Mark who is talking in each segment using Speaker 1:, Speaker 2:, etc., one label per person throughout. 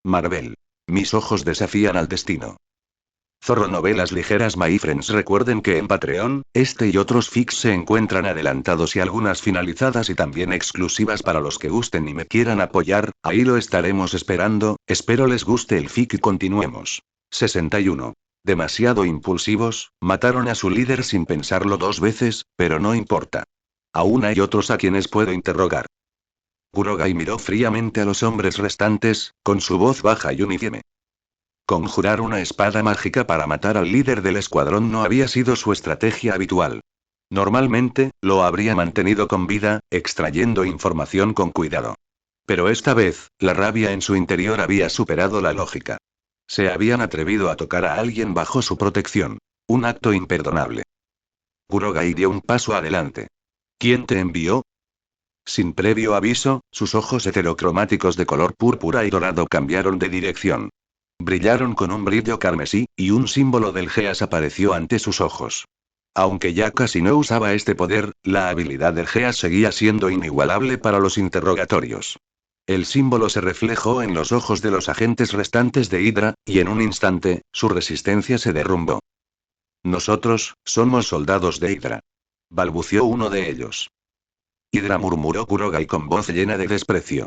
Speaker 1: Marvel. Mis ojos desafían al destino. Zorro Novelas Ligeras. My friends, recuerden que en Patreon, este y otros fics se encuentran adelantados y algunas finalizadas y también exclusivas para los que gusten y me quieran apoyar, ahí lo estaremos esperando, espero les guste el fic y continuemos. 61. Demasiado impulsivos, mataron a su líder sin pensarlo dos veces, pero no importa. Aún hay otros a quienes puedo interrogar. Kurogai miró fríamente a los hombres restantes, con su voz baja y uniforme. Conjurar una espada mágica para matar al líder del escuadrón no había sido su estrategia habitual. Normalmente, lo habría mantenido con vida, extrayendo información con cuidado. Pero esta vez, la rabia en su interior había superado la lógica. Se habían atrevido a tocar a alguien bajo su protección. Un acto imperdonable. Kurogai dio un paso adelante. ¿Quién te envió? Sin previo aviso, sus ojos heterocromáticos de color púrpura y dorado cambiaron de dirección. Brillaron con un brillo carmesí, y un símbolo del Geas apareció ante sus ojos. Aunque ya casi no usaba este poder, la habilidad del Geas seguía siendo inigualable para los interrogatorios. El símbolo se reflejó en los ojos de los agentes restantes de Hydra, y en un instante, su resistencia se derrumbó. Nosotros, somos soldados de Hydra. Balbució uno de ellos. Hydra, murmuró Kurogai con voz llena de desprecio.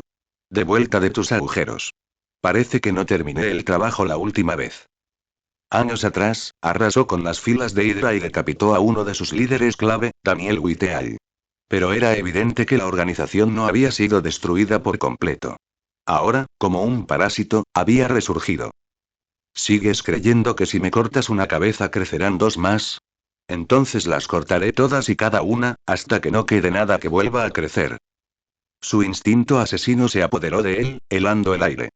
Speaker 1: De vuelta de tus agujeros. Parece que no terminé el trabajo la última vez. Años atrás, arrasó con las filas de Hydra y decapitó a uno de sus líderes clave, Daniel Whiteal. Pero era evidente que la organización no había sido destruida por completo. Ahora, como un parásito, había resurgido. ¿Sigues creyendo que si me cortas una cabeza crecerán dos más? Entonces las cortaré todas y cada una, hasta que no quede nada que vuelva a crecer. Su instinto asesino se apoderó de él, helando el aire.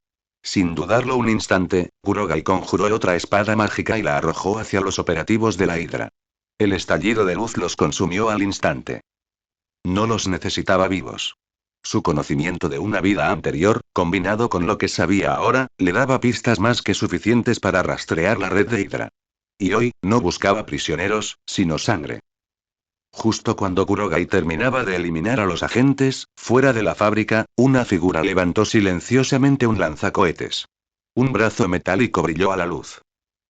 Speaker 1: Sin dudarlo un instante, Kurogai conjuró otra espada mágica y la arrojó hacia los operativos de la Hydra. El estallido de luz los consumió al instante. No los necesitaba vivos. Su conocimiento de una vida anterior, combinado con lo que sabía ahora, le daba pistas más que suficientes para rastrear la red de Hydra. Y hoy, no buscaba prisioneros, sino sangre. Justo cuando Kurogai terminaba de eliminar a los agentes, fuera de la fábrica, una figura levantó silenciosamente un lanzacohetes. Un brazo metálico brilló a la luz.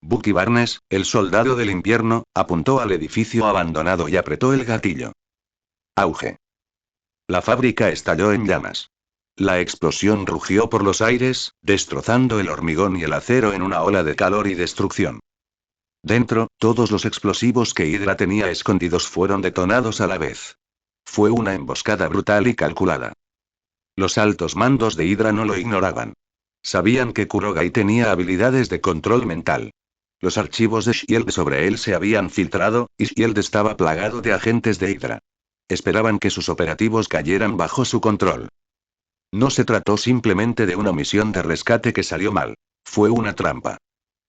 Speaker 1: Bucky Barnes, el soldado del invierno, apuntó al edificio abandonado y apretó el gatillo. Auge. La fábrica estalló en llamas. La explosión rugió por los aires, destrozando el hormigón y el acero en una ola de calor y destrucción. Dentro, todos los explosivos que Hydra tenía escondidos fueron detonados a la vez. Fue una emboscada brutal y calculada. Los altos mandos de Hydra no lo ignoraban. Sabían que Kurogai tenía habilidades de control mental. Los archivos de SHIELD sobre él se habían filtrado, y SHIELD estaba plagado de agentes de Hydra. Esperaban que sus operativos cayeran bajo su control. No se trató simplemente de una misión de rescate que salió mal. Fue una trampa.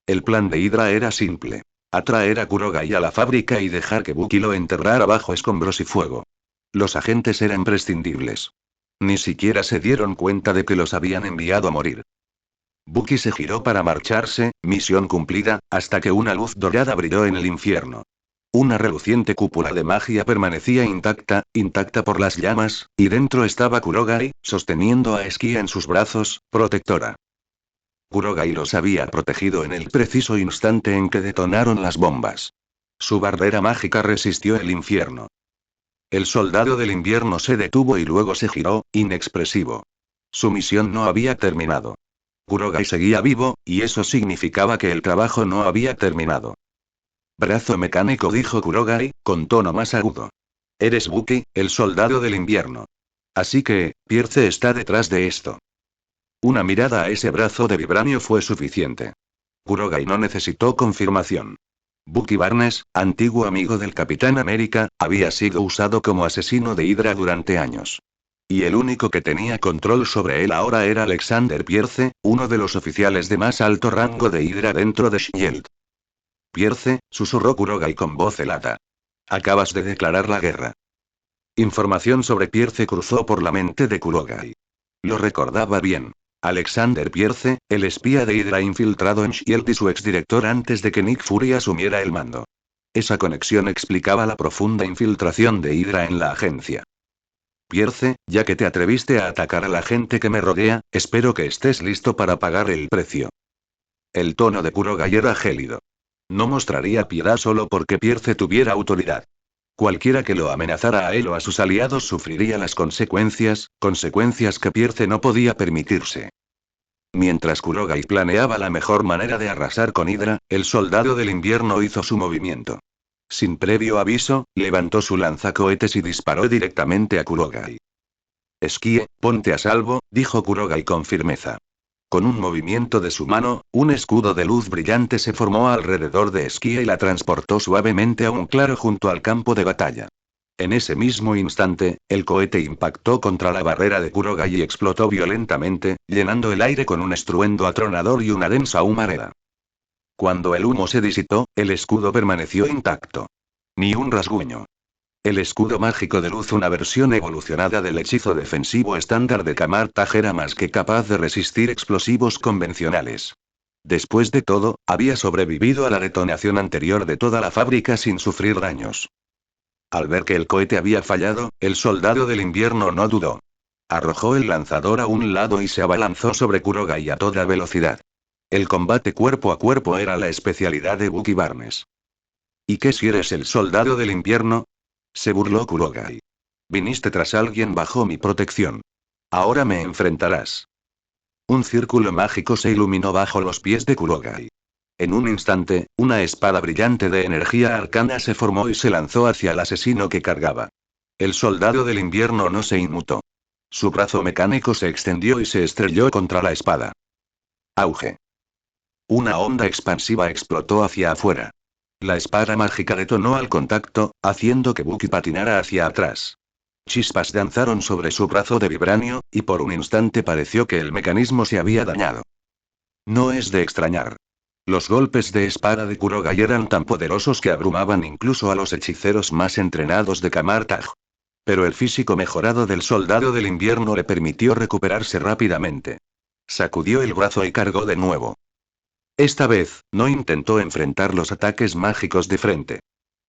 Speaker 1: El plan de Hydra era simple. Atraer a Kurogai a la fábrica y dejar que Bucky lo enterrara bajo escombros y fuego. Los agentes eran prescindibles. Ni siquiera se dieron cuenta de que los habían enviado a morir. Bucky se giró para marcharse, misión cumplida, hasta que una luz dorada brilló en el infierno. Una reluciente cúpula de magia permanecía intacta, intacta por las llamas, y dentro estaba Kurogai, sosteniendo a Esquia en sus brazos, protectora. Kurogai los había protegido en el preciso instante en que detonaron las bombas. Su barrera mágica resistió el infierno. El soldado del invierno se detuvo y luego se giró, inexpresivo. Su misión no había terminado. Kurogai seguía vivo, y eso significaba que el trabajo no había terminado. Brazo mecánico, dijo Kurogai, con tono más agudo. Eres Bucky, el soldado del invierno. Así que, Pierce está detrás de esto. Una mirada a ese brazo de vibranio fue suficiente. Kurogai no necesitó confirmación. Bucky Barnes, antiguo amigo del Capitán América, había sido usado como asesino de Hydra durante años. Y el único que tenía control sobre él ahora era Alexander Pierce, uno de los oficiales de más alto rango de Hydra dentro de SHIELD. Pierce, susurró Kurogai con voz helada. Acabas de declarar la guerra. Información sobre Pierce cruzó por la mente de Kurogai. Lo recordaba bien. Alexander Pierce, el espía de Hydra infiltrado en SHIELD y su exdirector antes de que Nick Fury asumiera el mando. Esa conexión explicaba la profunda infiltración de Hydra en la agencia. Pierce, ya que te atreviste a atacar a la gente que me rodea, espero que estés listo para pagar el precio. El tono de Kurogai era gélido. No mostraría piedad solo porque Pierce tuviera autoridad. Cualquiera que lo amenazara a él o a sus aliados sufriría las consecuencias que Pierce no podía permitirse. Mientras Kurogai planeaba la mejor manera de arrasar con Hydra, el soldado del invierno hizo su movimiento. Sin previo aviso, levantó su lanzacohetes y disparó directamente a Kurogai. Esquie, ponte a salvo, dijo Kurogai con firmeza. Con un movimiento de su mano, un escudo de luz brillante se formó alrededor de Esquie y la transportó suavemente a un claro junto al campo de batalla. En ese mismo instante, el cohete impactó contra la barrera de Kurogai y explotó violentamente, llenando el aire con un estruendo atronador y una densa humareda. Cuando el humo se disipó, el escudo permaneció intacto. Ni un rasguño. El escudo mágico de luz, una versión evolucionada del hechizo defensivo estándar de Kamartaj, era más que capaz de resistir explosivos convencionales. Después de todo, había sobrevivido a la detonación anterior de toda la fábrica sin sufrir daños. Al ver que el cohete había fallado, el soldado del invierno no dudó. Arrojó el lanzador a un lado y se abalanzó sobre Kurogai a toda velocidad. El combate cuerpo a cuerpo era la especialidad de Bucky Barnes. ¿Y qué si eres el soldado del invierno? Se burló Kurogai. Viniste tras alguien bajo mi protección. Ahora me enfrentarás. Un círculo mágico se iluminó bajo los pies de Kurogai. En un instante, una espada brillante de energía arcana se formó y se lanzó hacia el asesino que cargaba. El soldado del invierno no se inmutó. Su brazo mecánico se extendió y se estrelló contra la espada. Auge. Una onda expansiva explotó hacia afuera. La espada mágica detonó al contacto, haciendo que Bucky patinara hacia atrás. Chispas danzaron sobre su brazo de vibranio, y por un instante pareció que el mecanismo se había dañado. No es de extrañar. Los golpes de espada de Kurogai eran tan poderosos que abrumaban incluso a los hechiceros más entrenados de Kamartaj. Pero el físico mejorado del soldado del invierno le permitió recuperarse rápidamente. Sacudió el brazo y cargó de nuevo. Esta vez, no intentó enfrentar los ataques mágicos de frente.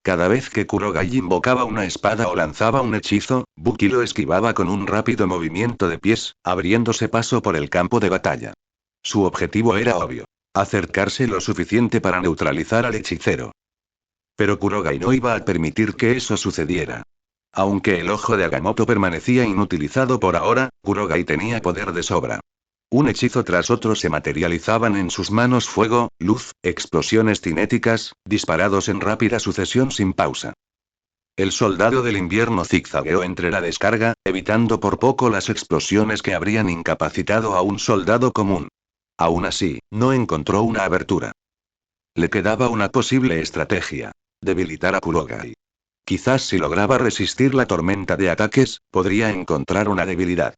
Speaker 1: Cada vez que Kurogai invocaba una espada o lanzaba un hechizo, Bucky lo esquivaba con un rápido movimiento de pies, abriéndose paso por el campo de batalla. Su objetivo era obvio: acercarse lo suficiente para neutralizar al hechicero. Pero Kurogai no iba a permitir que eso sucediera. Aunque el ojo de Agamotto permanecía inutilizado por ahora, Kurogai tenía poder de sobra. Un hechizo tras otro se materializaban en sus manos: fuego, luz, explosiones cinéticas, disparados en rápida sucesión sin pausa. El soldado del invierno zigzagueó entre la descarga, evitando por poco las explosiones que habrían incapacitado a un soldado común. Aún así, no encontró una abertura. Le quedaba una posible estrategia: debilitar a Kurogai. Quizás si lograba resistir la tormenta de ataques, podría encontrar una debilidad.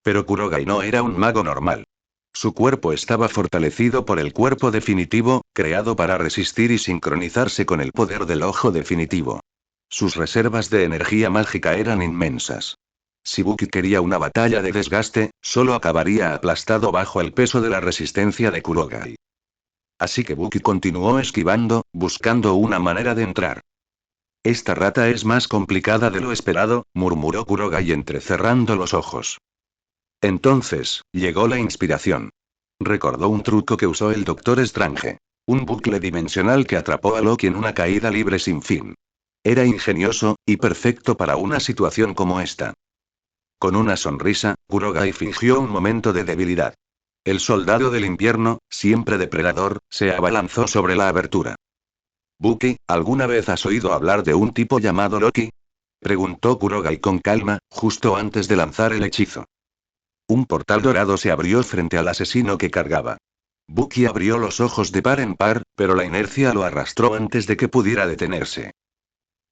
Speaker 1: Pero Kurogai no era un mago normal. Su cuerpo estaba fortalecido por el cuerpo definitivo, creado para resistir y sincronizarse con el poder del ojo definitivo. Sus reservas de energía mágica eran inmensas. Si Bucky quería una batalla de desgaste, solo acabaría aplastado bajo el peso de la resistencia de Kurogai. Así que Bucky continuó esquivando, buscando una manera de entrar. Esta rata es más complicada de lo esperado, murmuró Kurogai entrecerrando los ojos. Entonces, llegó la inspiración. Recordó un truco que usó el Doctor Strange. Un bucle dimensional que atrapó a Loki en una caída libre sin fin. Era ingenioso, y perfecto para una situación como esta. Con una sonrisa, Kurogai fingió un momento de debilidad. El soldado del invierno, siempre depredador, se abalanzó sobre la abertura. Bucky, ¿alguna vez has oído hablar de un tipo llamado Loki? Preguntó Kurogai con calma, justo antes de lanzar el hechizo. Un portal dorado se abrió frente al asesino que cargaba. Bucky abrió los ojos de par en par, pero la inercia lo arrastró antes de que pudiera detenerse.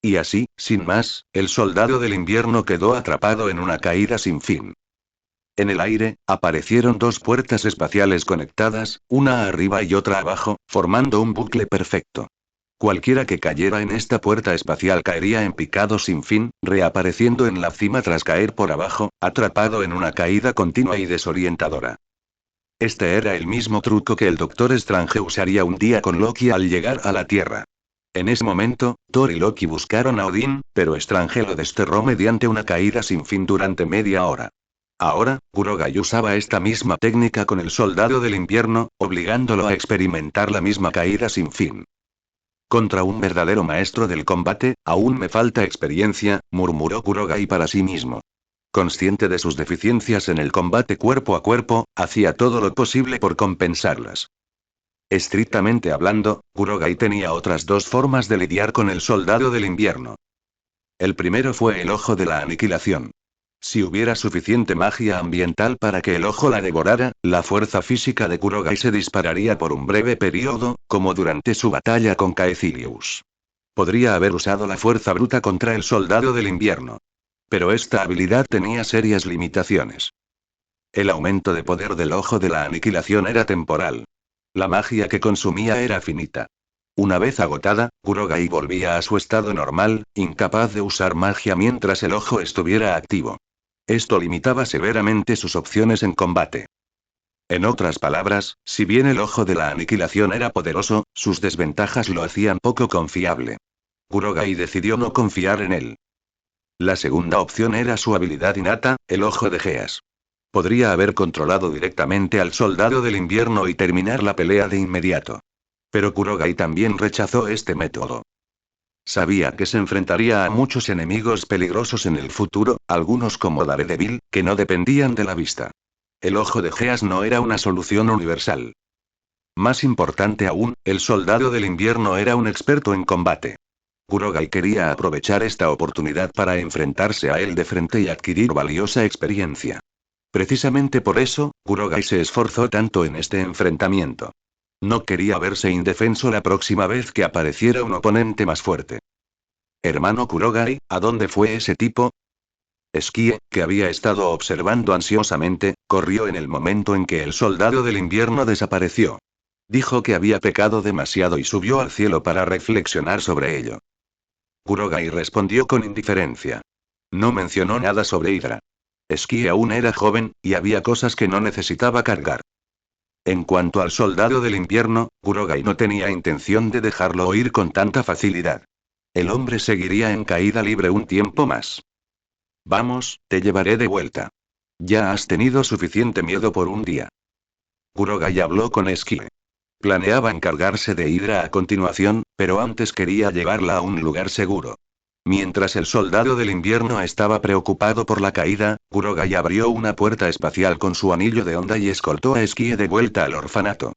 Speaker 1: Y así, sin más, el soldado del invierno quedó atrapado en una caída sin fin. En el aire, aparecieron dos puertas espaciales conectadas, una arriba y otra abajo, formando un bucle perfecto. Cualquiera que cayera en esta puerta espacial caería en picado sin fin, reapareciendo en la cima tras caer por abajo, atrapado en una caída continua y desorientadora. Este era el mismo truco que el Doctor Strange usaría un día con Loki al llegar a la Tierra. En ese momento, Thor y Loki buscaron a Odín, pero Strange lo desterró mediante una caída sin fin durante media hora. Ahora, Kurogai usaba esta misma técnica con el soldado del invierno, obligándolo a experimentar la misma caída sin fin. Contra un verdadero maestro del combate, aún me falta experiencia, murmuró Kurogai para sí mismo. Consciente de sus deficiencias en el combate cuerpo a cuerpo, hacía todo lo posible por compensarlas. Estrictamente hablando, Kurogai tenía otras dos formas de lidiar con el soldado del invierno. El primero fue el ojo de la aniquilación. Si hubiera suficiente magia ambiental para que el ojo la devorara, la fuerza física de Kurogai se dispararía por un breve periodo, como durante su batalla con Caecilius. Podría haber usado la fuerza bruta contra el soldado del invierno. Pero esta habilidad tenía serias limitaciones. El aumento de poder del ojo de la aniquilación era temporal. La magia que consumía era finita. Una vez agotada, Kurogai volvía a su estado normal, incapaz de usar magia mientras el ojo estuviera activo. Esto limitaba severamente sus opciones en combate. En otras palabras, si bien el ojo de la aniquilación era poderoso, sus desventajas lo hacían poco confiable. Kurogai decidió no confiar en él. La segunda opción era su habilidad innata, el ojo de Geas. Podría haber controlado directamente al soldado del invierno y terminar la pelea de inmediato. Pero Kurogai también rechazó este método. Sabía que se enfrentaría a muchos enemigos peligrosos en el futuro, algunos como Daredevil, que no dependían de la vista. El ojo de Geas no era una solución universal. Más importante aún, el soldado del invierno era un experto en combate. Kurogai quería aprovechar esta oportunidad para enfrentarse a él de frente y adquirir valiosa experiencia. Precisamente por eso, Kurogai se esforzó tanto en este enfrentamiento. No quería verse indefenso la próxima vez que apareciera un oponente más fuerte. Hermano Kurogai, ¿a dónde fue ese tipo? Esquie, que había estado observando ansiosamente, corrió en el momento en que el soldado del invierno desapareció. Dijo que había pecado demasiado y subió al cielo para reflexionar sobre ello. Kurogai respondió con indiferencia. No mencionó nada sobre Hydra. Esquie aún era joven, y había cosas que no necesitaba cargar. En cuanto al soldado del invierno, Kurogai no tenía intención de dejarlo oír con tanta facilidad. El hombre seguiría en caída libre un tiempo más. Vamos, te llevaré de vuelta. Ya has tenido suficiente miedo por un día. Kurogai habló con Esquie. Planeaba encargarse de Hydra a continuación, pero antes quería llevarla a un lugar seguro. Mientras el soldado del invierno estaba preocupado por la caída, Kurogai abrió una puerta espacial con su anillo de onda y escoltó a Esquie de vuelta al orfanato.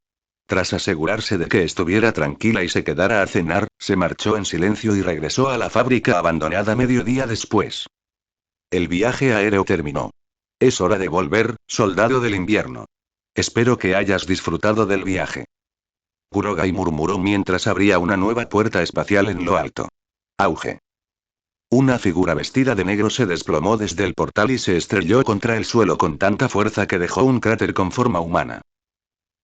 Speaker 1: Tras asegurarse de que estuviera tranquila y se quedara a cenar, se marchó en silencio y regresó a la fábrica abandonada medio día después. El viaje aéreo terminó. Es hora de volver, soldado del invierno. Espero que hayas disfrutado del viaje. Kurogai murmuró mientras abría una nueva puerta espacial en lo alto. Auge. Una figura vestida de negro se desplomó desde el portal y se estrelló contra el suelo con tanta fuerza que dejó un cráter con forma humana.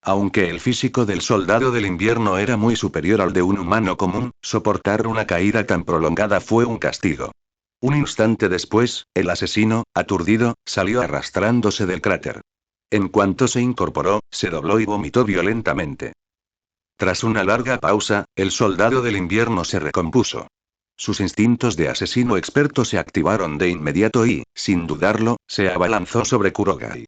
Speaker 1: Aunque el físico del soldado del invierno era muy superior al de un humano común, soportar una caída tan prolongada fue un castigo. Un instante después, el asesino, aturdido, salió arrastrándose del cráter. En cuanto se incorporó, se dobló y vomitó violentamente. Tras una larga pausa, el soldado del invierno se recompuso. Sus instintos de asesino experto se activaron de inmediato y, sin dudarlo, se abalanzó sobre Kurogai.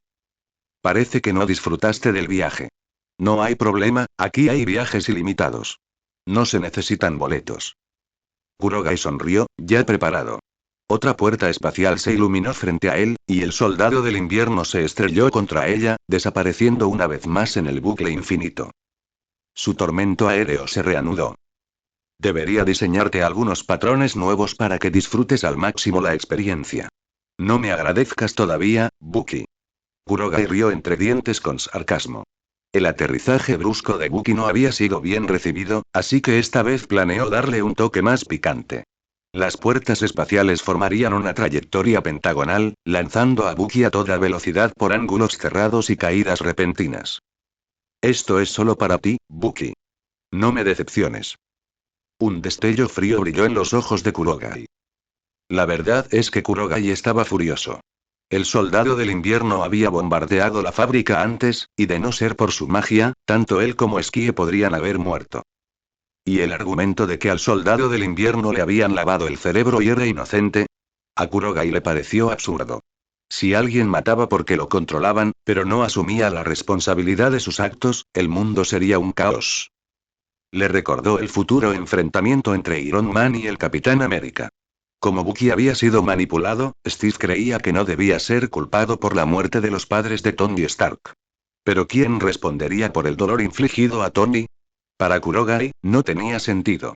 Speaker 1: Parece que no disfrutaste del viaje. No hay problema, aquí hay viajes ilimitados. No se necesitan boletos. Kurogai sonrió, ya preparado. Otra puerta espacial se iluminó frente a él, y el soldado del invierno se estrelló contra ella, desapareciendo una vez más en el bucle infinito. Su tormento aéreo se reanudó. Debería diseñarte algunos patrones nuevos para que disfrutes al máximo la experiencia. No me agradezcas todavía, Buki. Kurogai rió entre dientes con sarcasmo. El aterrizaje brusco de Buki no había sido bien recibido, así que esta vez planeó darle un toque más picante. Las puertas espaciales formarían una trayectoria pentagonal, lanzando a Buki a toda velocidad por ángulos cerrados y caídas repentinas. Esto es solo para ti, Buki. No me decepciones. Un destello frío brilló en los ojos de Kurogai. La verdad es que Kurogai estaba furioso. El soldado del invierno había bombardeado la fábrica antes, y de no ser por su magia, tanto él como Esquie podrían haber muerto. ¿Y el argumento de que al soldado del invierno le habían lavado el cerebro y era inocente? A Kurogai le pareció absurdo. Si alguien mataba porque lo controlaban, pero no asumía la responsabilidad de sus actos, el mundo sería un caos. Le recordó el futuro enfrentamiento entre Iron Man y el Capitán América. Como Bucky había sido manipulado, Steve creía que no debía ser culpado por la muerte de los padres de Tony Stark. Pero ¿quién respondería por el dolor infligido a Tony? Para Kurogai, no tenía sentido.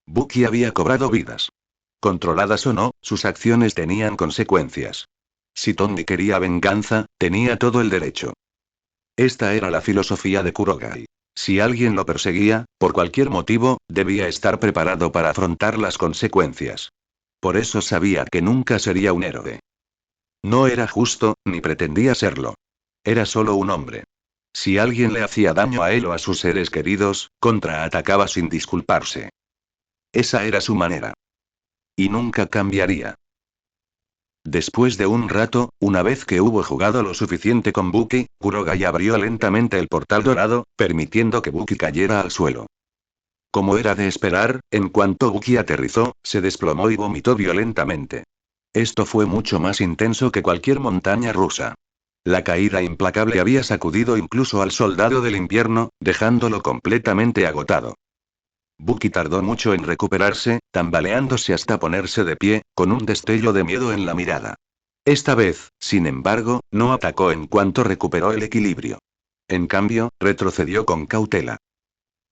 Speaker 1: Bucky había cobrado vidas. Controladas o no, sus acciones tenían consecuencias. Si Tony quería venganza, tenía todo el derecho. Esta era la filosofía de Kurogai. Si alguien lo perseguía, por cualquier motivo, debía estar preparado para afrontar las consecuencias. Por eso sabía que nunca sería un héroe. No era justo, ni pretendía serlo. Era solo un hombre. Si alguien le hacía daño a él o a sus seres queridos, contraatacaba sin disculparse. Esa era su manera. Y nunca cambiaría. Después de un rato, una vez que hubo jugado lo suficiente con Bucky, Kurogai abrió lentamente el portal dorado, permitiendo que Bucky cayera al suelo. Como era de esperar, en cuanto Bucky aterrizó, se desplomó y vomitó violentamente. Esto fue mucho más intenso que cualquier montaña rusa. La caída implacable había sacudido incluso al soldado del invierno, dejándolo completamente agotado. Bucky tardó mucho en recuperarse, tambaleándose hasta ponerse de pie, con un destello de miedo en la mirada. Esta vez, sin embargo, no atacó en cuanto recuperó el equilibrio. En cambio, retrocedió con cautela.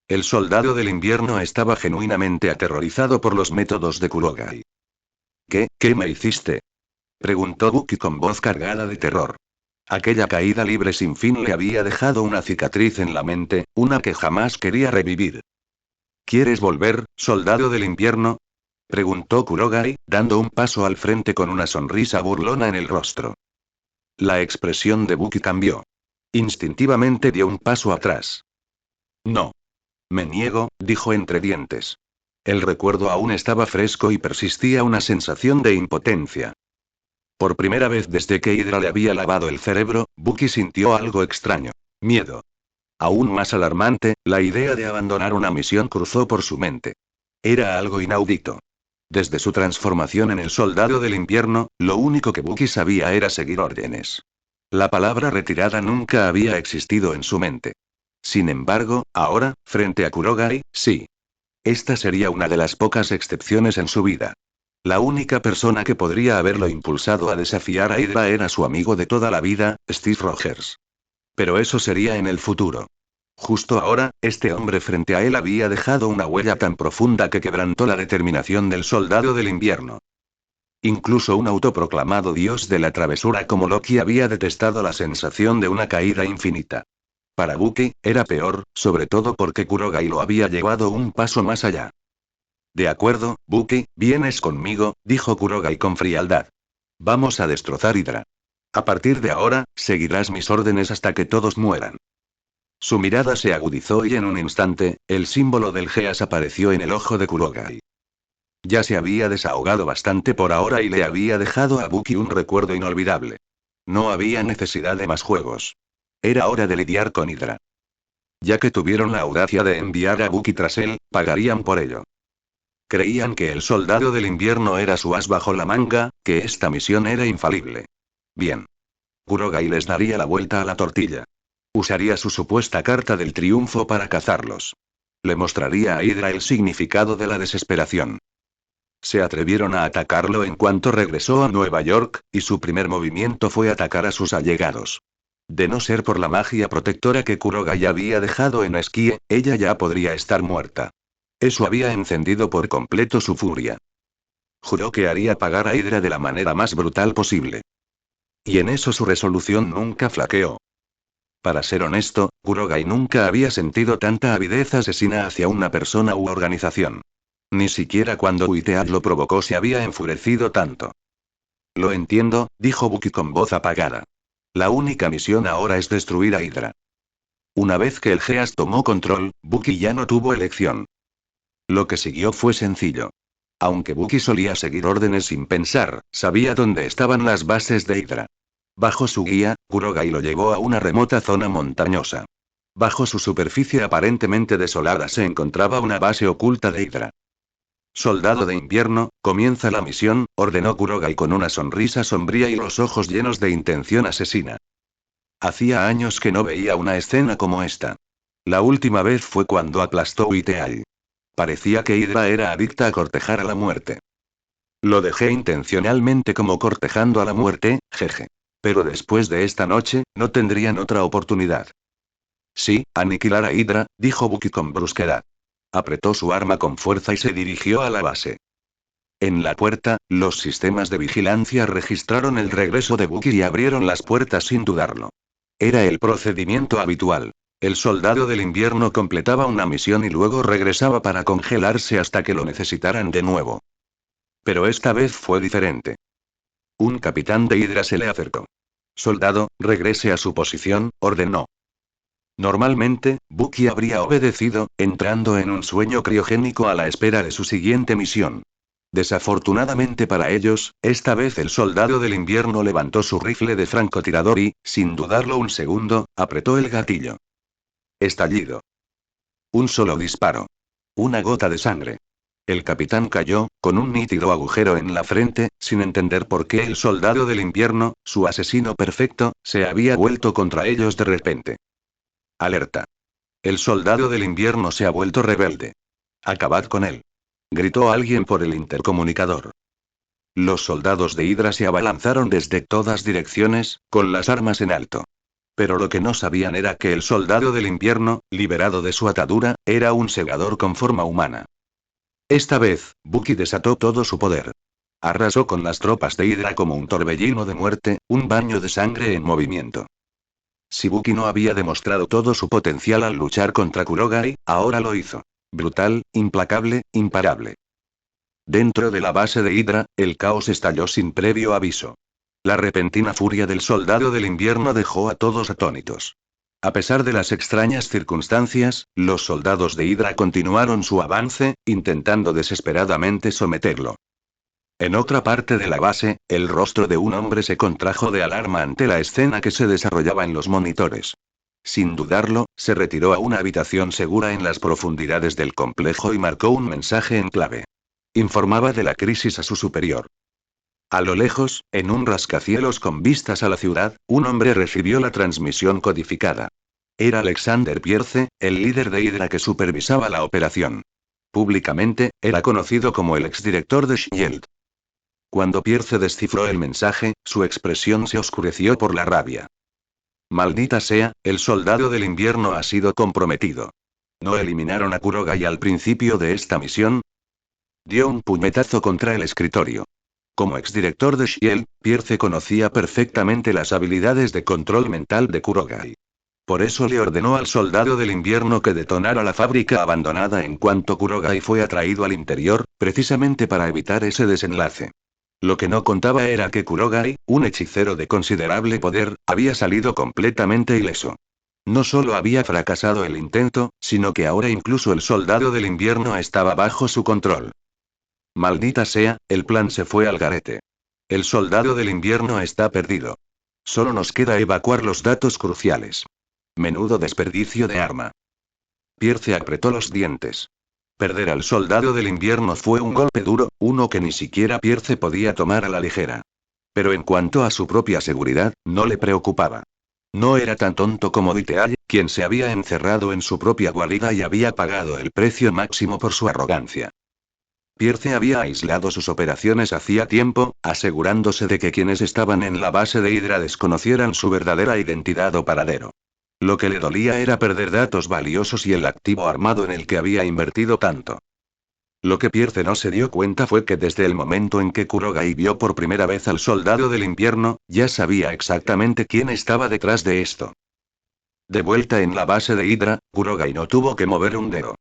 Speaker 1: El soldado del invierno estaba genuinamente aterrorizado por los métodos de Kurogai. ¿Qué me hiciste? Preguntó Bucky con voz cargada de terror. Aquella caída libre sin fin le había dejado una cicatriz en la mente, una que jamás quería revivir. ¿Quieres volver, soldado del invierno? Preguntó Kurogai, dando un paso al frente con una sonrisa burlona en el rostro. La expresión de Bucky cambió. Instintivamente dio un paso atrás. No. Me niego, dijo entre dientes. El recuerdo aún estaba fresco y persistía una sensación de impotencia. Por primera vez desde que Hydra le había lavado el cerebro, Bucky sintió algo extraño. Miedo. Aún más alarmante, la idea de abandonar una misión cruzó por su mente. Era algo inaudito. Desde su transformación en el soldado del invierno, lo único que Bucky sabía era seguir órdenes. La palabra retirada nunca había existido en su mente. Sin embargo, ahora, frente a Kurogai, sí. Esta sería una de las pocas excepciones en su vida. La única persona que podría haberlo impulsado a desafiar a Hydra era su amigo de toda la vida, Steve Rogers. Pero eso sería en el futuro. Justo ahora, este hombre frente a él había dejado una huella tan profunda que quebrantó la determinación del soldado del invierno. Incluso un autoproclamado dios de la travesura como Loki había detestado la sensación de una caída infinita. Para Bucky, era peor, sobre todo porque Kurogai lo había llevado un paso más allá. De acuerdo, Bucky, vienes conmigo, dijo Kurogai con frialdad. Vamos a destrozar Hydra. A partir de ahora, seguirás mis órdenes hasta que todos mueran. Su mirada se agudizó y en un instante, el símbolo del Geas apareció en el ojo de Kurogai. Ya se había desahogado bastante por ahora y le había dejado a Bucky un recuerdo inolvidable. No había necesidad de más juegos. Era hora de lidiar con Hydra. Ya que tuvieron la audacia de enviar a Bucky tras él, pagarían por ello. Creían que el soldado del invierno era su as bajo la manga, que esta misión era infalible. Bien. Kurogai les daría la vuelta a la tortilla. Usaría su supuesta carta del triunfo para cazarlos. Le mostraría a Hydra el significado de la desesperación. Se atrevieron a atacarlo en cuanto regresó a Nueva York, y su primer movimiento fue atacar a sus allegados. De no ser por la magia protectora que Kurogai había dejado en Esquie, ella ya podría estar muerta. Eso había encendido por completo su furia. Juró que haría pagar a Hydra de la manera más brutal posible. Y en eso su resolución nunca flaqueó. Para ser honesto, Kurogai nunca había sentido tanta avidez asesina hacia una persona u organización. Ni siquiera cuando Uitead lo provocó se había enfurecido tanto. Lo entiendo, dijo Bucky con voz apagada. La única misión ahora es destruir a Hydra. Una vez que el Geas tomó control, Bucky ya no tuvo elección. Lo que siguió fue sencillo. Aunque Bucky solía seguir órdenes sin pensar, sabía dónde estaban las bases de Hydra. Bajo su guía, Kurogai lo llevó a una remota zona montañosa. Bajo su superficie aparentemente desolada se encontraba una base oculta de Hydra. Soldado de invierno, comienza la misión, ordenó Kurogai con una sonrisa sombría y los ojos llenos de intención asesina. Hacía años que no veía una escena como esta. La última vez fue cuando aplastó Uiteai. Parecía que Hydra era adicta a cortejar a la muerte. Lo dejé intencionalmente como cortejando a la muerte, jeje. Pero después de esta noche, no tendrían otra oportunidad. Sí, aniquilar a Hydra, dijo Bucky con brusquedad. Apretó su arma con fuerza y se dirigió a la base. En la puerta, los sistemas de vigilancia registraron el regreso de Bucky y abrieron las puertas sin dudarlo. Era el procedimiento habitual. El soldado del invierno completaba una misión y luego regresaba para congelarse hasta que lo necesitaran de nuevo. Pero esta vez fue diferente. Un capitán de Hydra se le acercó. Soldado, regrese a su posición, ordenó. Normalmente, Bucky habría obedecido, entrando en un sueño criogénico a la espera de su siguiente misión. Desafortunadamente para ellos, esta vez el soldado del invierno levantó su rifle de francotirador y, sin dudarlo un segundo, apretó el gatillo. Estallido. Un solo disparo. Una gota de sangre. El capitán cayó, con un nítido agujero en la frente, sin entender por qué el soldado del invierno, su asesino perfecto, se había vuelto contra ellos de repente. Alerta. El soldado del invierno se ha vuelto rebelde. Acabad con él. Gritó alguien por el intercomunicador. Los soldados de Hydra se abalanzaron desde todas direcciones, con las armas en alto. Pero lo que no sabían era que el soldado del invierno, liberado de su atadura, era un segador con forma humana. Esta vez, Bucky desató todo su poder. Arrasó con las tropas de Hydra como un torbellino de muerte, un baño de sangre en movimiento. Si Bucky no había demostrado todo su potencial al luchar contra Kurogai, ahora lo hizo. Brutal, implacable, imparable. Dentro de la base de Hydra, el caos estalló sin previo aviso. La repentina furia del soldado del invierno dejó a todos atónitos. A pesar de las extrañas circunstancias, los soldados de Hydra continuaron su avance, intentando desesperadamente someterlo. En otra parte de la base, el rostro de un hombre se contrajo de alarma ante la escena que se desarrollaba en los monitores. Sin dudarlo, se retiró a una habitación segura en las profundidades del complejo y marcó un mensaje en clave. Informaba de la crisis a su superior. A lo lejos, en un rascacielos con vistas a la ciudad, un hombre recibió la transmisión codificada. Era Alexander Pierce, el líder de Hydra que supervisaba la operación. Públicamente, era conocido como el exdirector de Shield. Cuando Pierce descifró el mensaje, su expresión se oscureció por la rabia. Maldita sea, el soldado del invierno ha sido comprometido. ¿No eliminaron a Kurogai al principio de esta misión? Dio un puñetazo contra el escritorio. Como exdirector de Shield, Pierce conocía perfectamente las habilidades de control mental de Kurogai. Por eso le ordenó al soldado del invierno que detonara la fábrica abandonada en cuanto Kurogai fue atraído al interior, precisamente para evitar ese desenlace. Lo que no contaba era que Kurogai, un hechicero de considerable poder, había salido completamente ileso. No solo había fracasado el intento, sino que ahora incluso el soldado del invierno estaba bajo su control. Maldita sea, el plan se fue al garete. El soldado del invierno está perdido. Solo nos queda evacuar los datos cruciales. Menudo desperdicio de arma. Pierce apretó los dientes. Perder al soldado del invierno fue un golpe duro, uno que ni siquiera Pierce podía tomar a la ligera. Pero en cuanto a su propia seguridad, no le preocupaba. No era tan tonto como Uiteai, quien se había encerrado en su propia guarida y había pagado el precio máximo por su arrogancia. Pierce había aislado sus operaciones hacía tiempo, asegurándose de que quienes estaban en la base de Hydra desconocieran su verdadera identidad o paradero. Lo que le dolía era perder datos valiosos y el activo armado en el que había invertido tanto. Lo que Pierce no se dio cuenta fue que desde el momento en que Kurogai vio por primera vez al soldado del invierno, ya sabía exactamente quién estaba detrás de esto. De vuelta en la base de Hydra, Kurogai no tuvo que mover un dedo.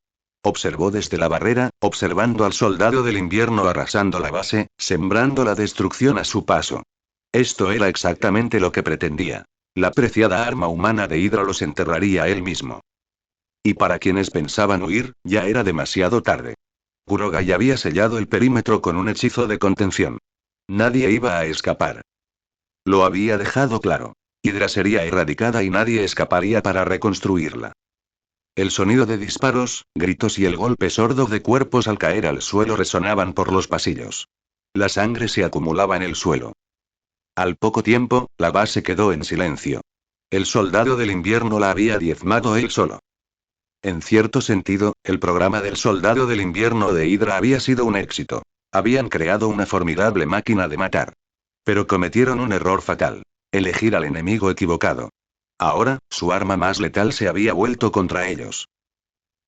Speaker 1: Observó desde la barrera, observando al soldado del invierno arrasando la base, sembrando la destrucción a su paso. Esto era exactamente lo que pretendía. La preciada arma humana de Hydra los enterraría él mismo. Y para quienes pensaban huir, ya era demasiado tarde. Kurogai había sellado el perímetro con un hechizo de contención. Nadie iba a escapar. Lo había dejado claro. Hydra sería erradicada y nadie escaparía para reconstruirla. El sonido de disparos, gritos y el golpe sordo de cuerpos al caer al suelo resonaban por los pasillos. La sangre se acumulaba en el suelo. Al poco tiempo, la base quedó en silencio. El soldado del invierno la había diezmado él solo. En cierto sentido, el programa del soldado del invierno de Hydra había sido un éxito. Habían creado una formidable máquina de matar. Pero cometieron un error fatal. Elegir al enemigo equivocado. Ahora, su arma más letal se había vuelto contra ellos.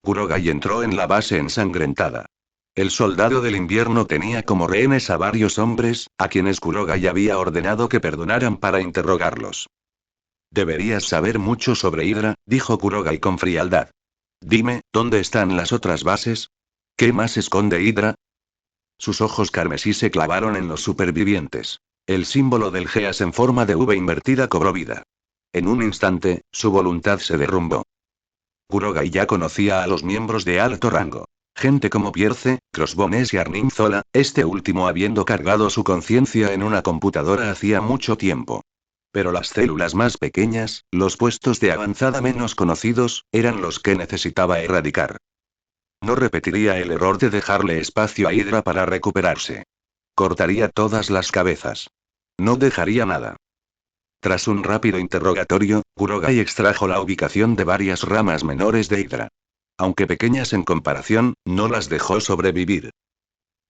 Speaker 1: Kurogai entró en la base ensangrentada. El soldado del invierno tenía como rehenes a varios hombres, a quienes Kurogai había ordenado que perdonaran para interrogarlos. Deberías saber mucho sobre Hydra, dijo Kurogai con frialdad. Dime, ¿dónde están las otras bases? ¿Qué más esconde Hydra? Sus ojos carmesí se clavaron en los supervivientes. El símbolo del Geas en forma de V invertida cobró vida. En un instante, su voluntad se derrumbó. Kurogai ya conocía a los miembros de alto rango. Gente como Pierce, Crossbones y Arnim Zola, este último habiendo cargado su conciencia en una computadora hacía mucho tiempo. Pero las células más pequeñas, los puestos de avanzada menos conocidos, eran los que necesitaba erradicar. No repetiría el error de dejarle espacio a Hydra para recuperarse. Cortaría todas las cabezas. No dejaría nada. Tras un rápido interrogatorio, Kurogai extrajo la ubicación de varias ramas menores de Hydra. Aunque pequeñas en comparación, no las dejó sobrevivir.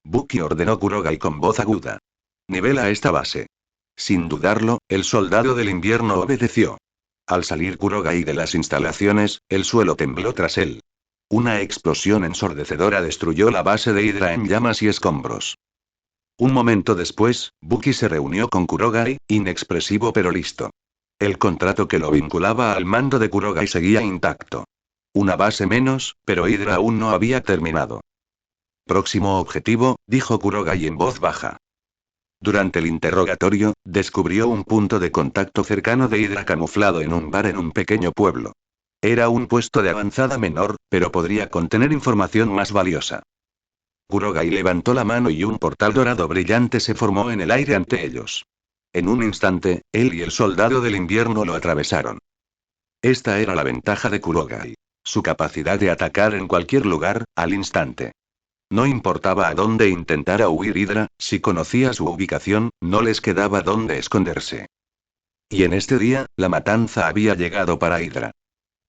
Speaker 1: Buki ordenó Kurogai con voz aguda. Nivela esta base. Sin dudarlo, el soldado del invierno obedeció. Al salir Kurogai de las instalaciones, el suelo tembló tras él. Una explosión ensordecedora destruyó la base de Hydra en llamas y escombros. Un momento después, Buki se reunió con Kurogai, inexpresivo pero listo. El contrato que lo vinculaba al mando de Kurogai seguía intacto. Una base menos, pero Hydra aún no había terminado. Próximo objetivo, dijo Kurogai en voz baja. Durante el interrogatorio, descubrió un punto de contacto cercano de Hydra camuflado en un bar en un pequeño pueblo. Era un puesto de avanzada menor, pero podría contener información más valiosa. Kurogai levantó la mano y un portal dorado brillante se formó en el aire ante ellos. En un instante, él y el soldado del invierno lo atravesaron. Esta era la ventaja de Kurogai. Su capacidad de atacar en cualquier lugar, al instante. No importaba a dónde intentara huir Hydra, si conocía su ubicación, no les quedaba dónde esconderse. Y en este día, la matanza había llegado para Hydra.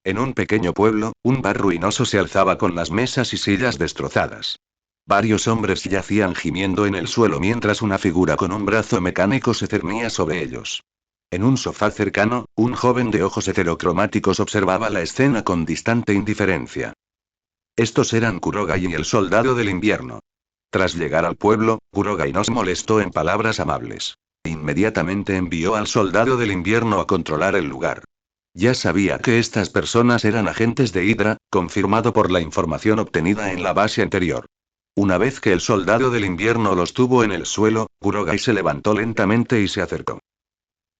Speaker 1: En un pequeño pueblo, un bar ruinoso se alzaba con las mesas y sillas destrozadas. Varios hombres yacían gimiendo en el suelo mientras una figura con un brazo mecánico se cernía sobre ellos. En un sofá cercano, un joven de ojos heterocromáticos observaba la escena con distante indiferencia. Estos eran Kurogai y el soldado del invierno. Tras llegar al pueblo, Kurogai no se molestó en palabras amables. Inmediatamente envió al soldado del invierno a controlar el lugar. Ya sabía que estas personas eran agentes de Hydra, confirmado por la información obtenida en la base anterior. Una vez que el soldado del invierno los tuvo en el suelo, Kurogai se levantó lentamente y se acercó.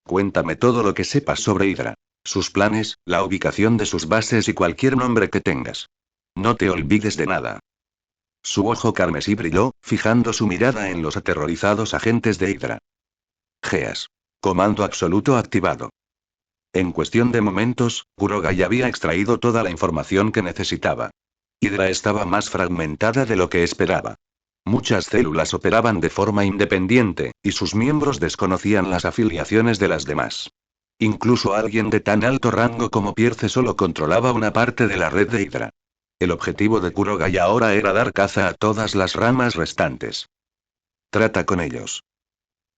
Speaker 1: Cuéntame todo lo que sepas sobre Hydra. Sus planes, la ubicación de sus bases y cualquier nombre que tengas. No te olvides de nada. Su ojo carmesí brilló, fijando su mirada en los aterrorizados agentes de Hydra. Geas. Comando absoluto activado. En cuestión de momentos, Kurogai había extraído toda la información que necesitaba. Hydra estaba más fragmentada de lo que esperaba. Muchas células operaban de forma independiente, y sus miembros desconocían las afiliaciones de las demás. Incluso alguien de tan alto rango como Pierce solo controlaba una parte de la red de Hydra. El objetivo de Kurogai ahora era dar caza a todas las ramas restantes. Trata con ellos.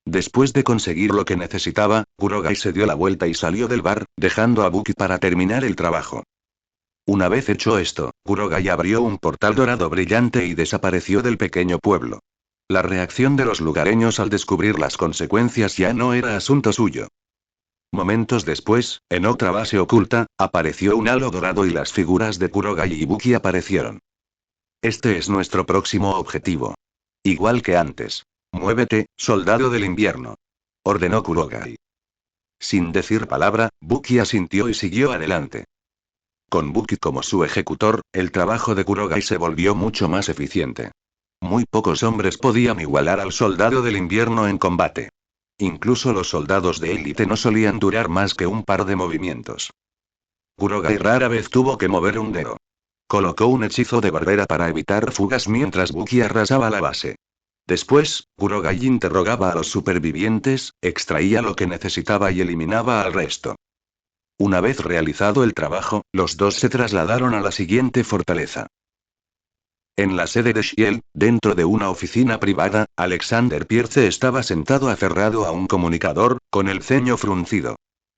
Speaker 1: Después de conseguir lo que necesitaba, Kurogai se dio la vuelta y salió del bar, dejando a Buki para terminar el trabajo. Una vez hecho esto, Kurogai abrió un portal dorado brillante y desapareció del pequeño pueblo. La reacción de los lugareños al descubrir las consecuencias ya no era asunto suyo. Momentos después, en otra base oculta, apareció un halo dorado y las figuras de Kurogai y Buki aparecieron. Este es nuestro próximo objetivo. Igual que antes. Muévete, soldado del invierno. Ordenó Kurogai. Sin decir palabra, Buki asintió y siguió adelante. Con Buki como su ejecutor, el trabajo de Kurogai se volvió mucho más eficiente. Muy pocos hombres podían igualar al soldado del invierno en combate. Incluso los soldados de élite no solían durar más que un par de movimientos. Kurogai rara vez tuvo que mover un dedo. Colocó un hechizo de barrera para evitar fugas mientras Buki arrasaba la base. Después, Kurogai interrogaba a los supervivientes, extraía lo que necesitaba y eliminaba al resto. Una vez realizado el trabajo, los dos se trasladaron a la siguiente fortaleza. En la sede de Shield, dentro de una oficina privada, Alexander Pierce estaba sentado aferrado a un comunicador, con el ceño fruncido.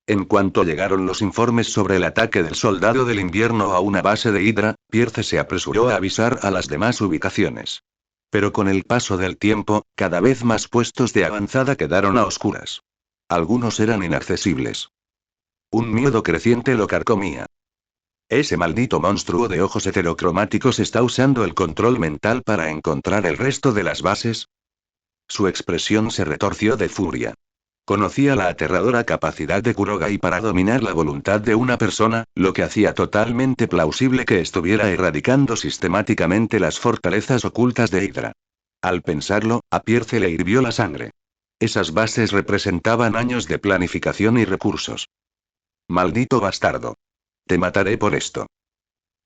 Speaker 1: En cuanto llegaron los informes sobre el ataque del soldado del invierno a una base de Hydra, Pierce se apresuró a avisar a las demás ubicaciones. Pero con el paso del tiempo, cada vez más puestos de avanzada quedaron a oscuras. Algunos eran inaccesibles. Un miedo creciente lo carcomía. Ese maldito monstruo de ojos heterocromáticos está usando el control mental para encontrar el resto de las bases. Su expresión se retorció de furia. Conocía la aterradora capacidad de Kurogai para dominar la voluntad de una persona, lo que hacía totalmente plausible que estuviera erradicando sistemáticamente las fortalezas ocultas de Hydra. Al pensarlo, a Pierce le hirvió la sangre. Esas bases representaban años de planificación y recursos. Maldito bastardo. Te mataré por esto.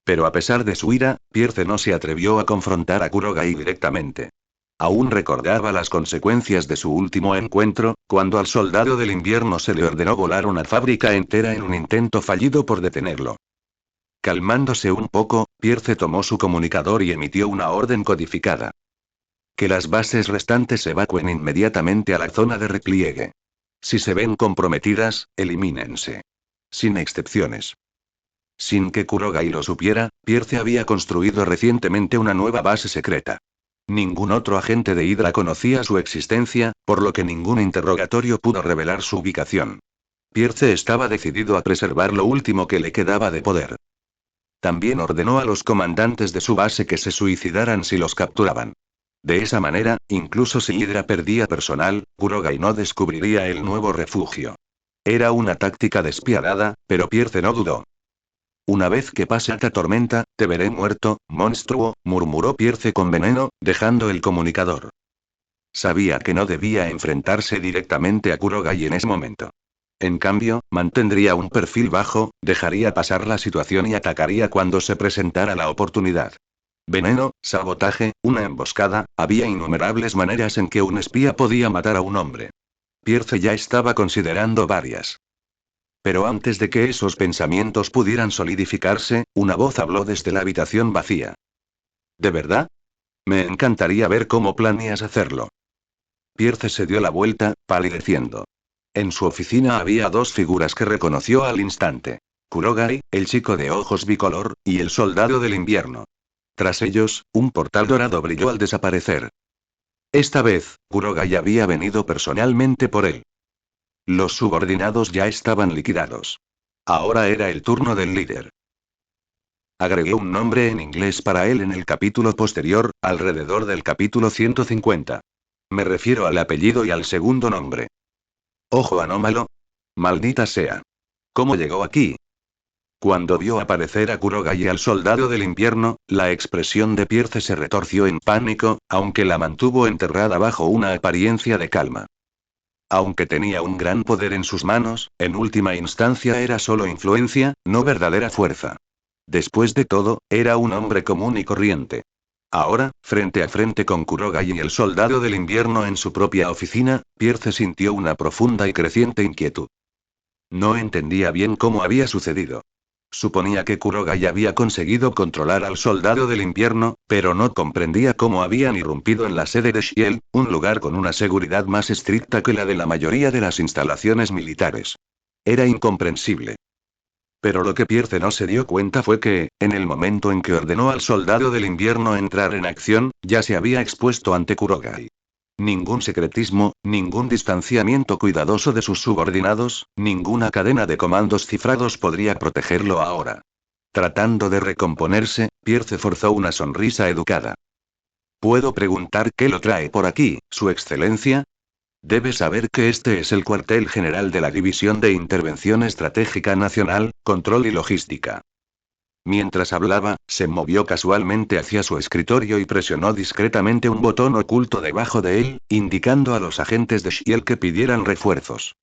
Speaker 1: Pero a pesar de su ira, Pierce no se atrevió a confrontar a Kurogai directamente. Aún recordaba las consecuencias de su último encuentro, cuando al soldado del invierno se le ordenó volar una fábrica entera en un intento fallido por detenerlo. Calmándose un poco, Pierce tomó su comunicador y emitió una orden codificada. Que las bases restantes evacúen inmediatamente a la zona de repliegue. Si se ven comprometidas, elimínense. Sin excepciones. Sin que Kurogai lo supiera, Pierce había construido recientemente una nueva base secreta. Ningún otro agente de Hydra conocía su existencia, por lo que ningún interrogatorio pudo revelar su ubicación. Pierce estaba decidido a preservar lo último que le quedaba de poder. También ordenó a los comandantes de su base que se suicidaran si los capturaban. De esa manera, incluso si Hydra perdía personal, Kurogai no descubriría el nuevo refugio. Era una táctica despiadada, pero Pierce no dudó. Una vez que pase esta tormenta, te veré muerto, monstruo, murmuró Pierce con veneno, dejando el comunicador. Sabía que no debía enfrentarse directamente a Kurogai en ese momento. En cambio, mantendría un perfil bajo, dejaría pasar la situación y atacaría cuando se presentara la oportunidad. Veneno, sabotaje, una emboscada, había innumerables maneras en que un espía podía matar a un hombre. Pierce ya estaba considerando varias. Pero antes de que esos pensamientos pudieran solidificarse, una voz habló desde la habitación vacía. ¿De verdad? Me encantaría ver cómo planeas hacerlo. Pierce se dio la vuelta, palideciendo. En su oficina había dos figuras que reconoció al instante. Kurogai, el chico de ojos bicolor, y el soldado del invierno. Tras ellos, un portal dorado brilló al desaparecer. Esta vez, Kurogai había venido personalmente por él. Los subordinados ya estaban liquidados. Ahora era el turno del líder. Agregué un nombre en inglés para él en el capítulo posterior, alrededor del capítulo 150. Me refiero al apellido y al segundo nombre. Ojo anómalo. Maldita sea. ¿Cómo llegó aquí? Cuando vio aparecer a Kurogai y al soldado del invierno, la expresión de Pierce se retorció en pánico, aunque la mantuvo enterrada bajo una apariencia de calma. Aunque tenía un gran poder en sus manos, en última instancia era solo influencia, no verdadera fuerza. Después de todo, era un hombre común y corriente. Ahora, frente a frente con Kurogai y el soldado del invierno en su propia oficina, Pierce sintió una profunda y creciente inquietud. No entendía bien cómo había sucedido. Suponía que Kurogai había conseguido controlar al soldado del invierno, pero no comprendía cómo habían irrumpido en la sede de Shield, un lugar con una seguridad más estricta que la de la mayoría de las instalaciones militares. Era incomprensible. Pero lo que Pierce no se dio cuenta fue que, en el momento en que ordenó al soldado del invierno entrar en acción, ya se había expuesto ante Kurogai. Ningún secretismo, ningún distanciamiento cuidadoso de sus subordinados, ninguna cadena de comandos cifrados podría protegerlo ahora. Tratando de recomponerse, Pierce forzó una sonrisa educada. ¿Puedo preguntar qué lo trae por aquí, Su Excelencia? Debe saber que este es el cuartel general de la División de Intervención Estratégica Nacional, Control y Logística. Mientras hablaba, se movió casualmente hacia su escritorio y presionó discretamente un botón oculto debajo de él, indicando a los agentes de Shield que pidieran refuerzos.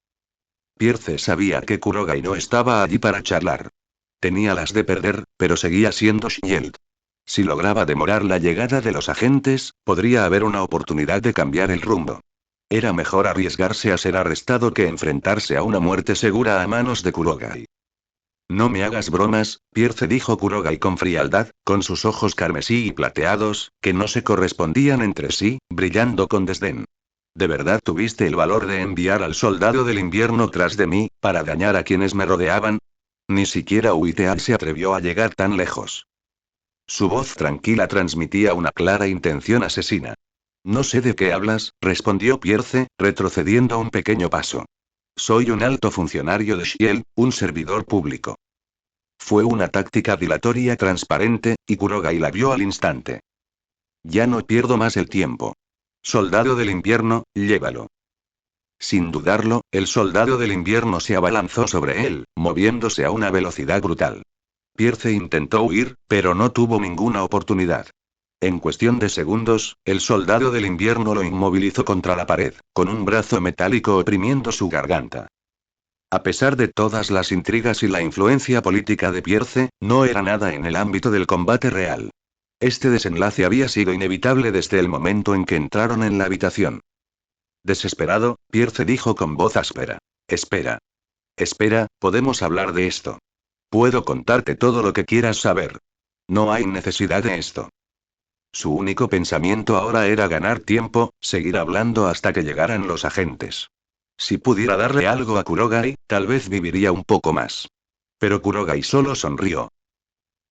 Speaker 1: Pierce sabía que Kurogai no estaba allí para charlar. Tenía las de perder, pero seguía siendo Shield. Si lograba demorar la llegada de los agentes, podría haber una oportunidad de cambiar el rumbo. Era mejor arriesgarse a ser arrestado que enfrentarse a una muerte segura a manos de Kurogai. No me hagas bromas, Pierce dijo Kurogai con frialdad, con sus ojos carmesí y plateados, que no se correspondían entre sí, brillando con desdén. ¿De verdad tuviste el valor de enviar al soldado del invierno tras de mí, para dañar a quienes me rodeaban? Ni siquiera Uiteal se atrevió a llegar tan lejos. Su voz tranquila transmitía una clara intención asesina. No sé de qué hablas, respondió Pierce, retrocediendo un pequeño paso. Soy un alto funcionario de Shield, un servidor público. Fue una táctica dilatoria transparente, y Kurogai la vio al instante. Ya no pierdo más el tiempo. Soldado del invierno, llévalo. Sin dudarlo, el soldado del invierno se abalanzó sobre él, moviéndose a una velocidad brutal. Pierce intentó huir, pero no tuvo ninguna oportunidad. En cuestión de segundos, el soldado del invierno lo inmovilizó contra la pared, con un brazo metálico oprimiendo su garganta. A pesar de todas las intrigas y la influencia política de Pierce, no era nada en el ámbito del combate real. Este desenlace había sido inevitable desde el momento en que entraron en la habitación. Desesperado, Pierce dijo con voz áspera. Espera. Espera, podemos hablar de esto. Puedo contarte todo lo que quieras saber. No hay necesidad de esto. Su único pensamiento ahora era ganar tiempo, seguir hablando hasta que llegaran los agentes. Si pudiera darle algo a Kurogai, tal vez viviría un poco más. Pero Kurogai solo sonrió.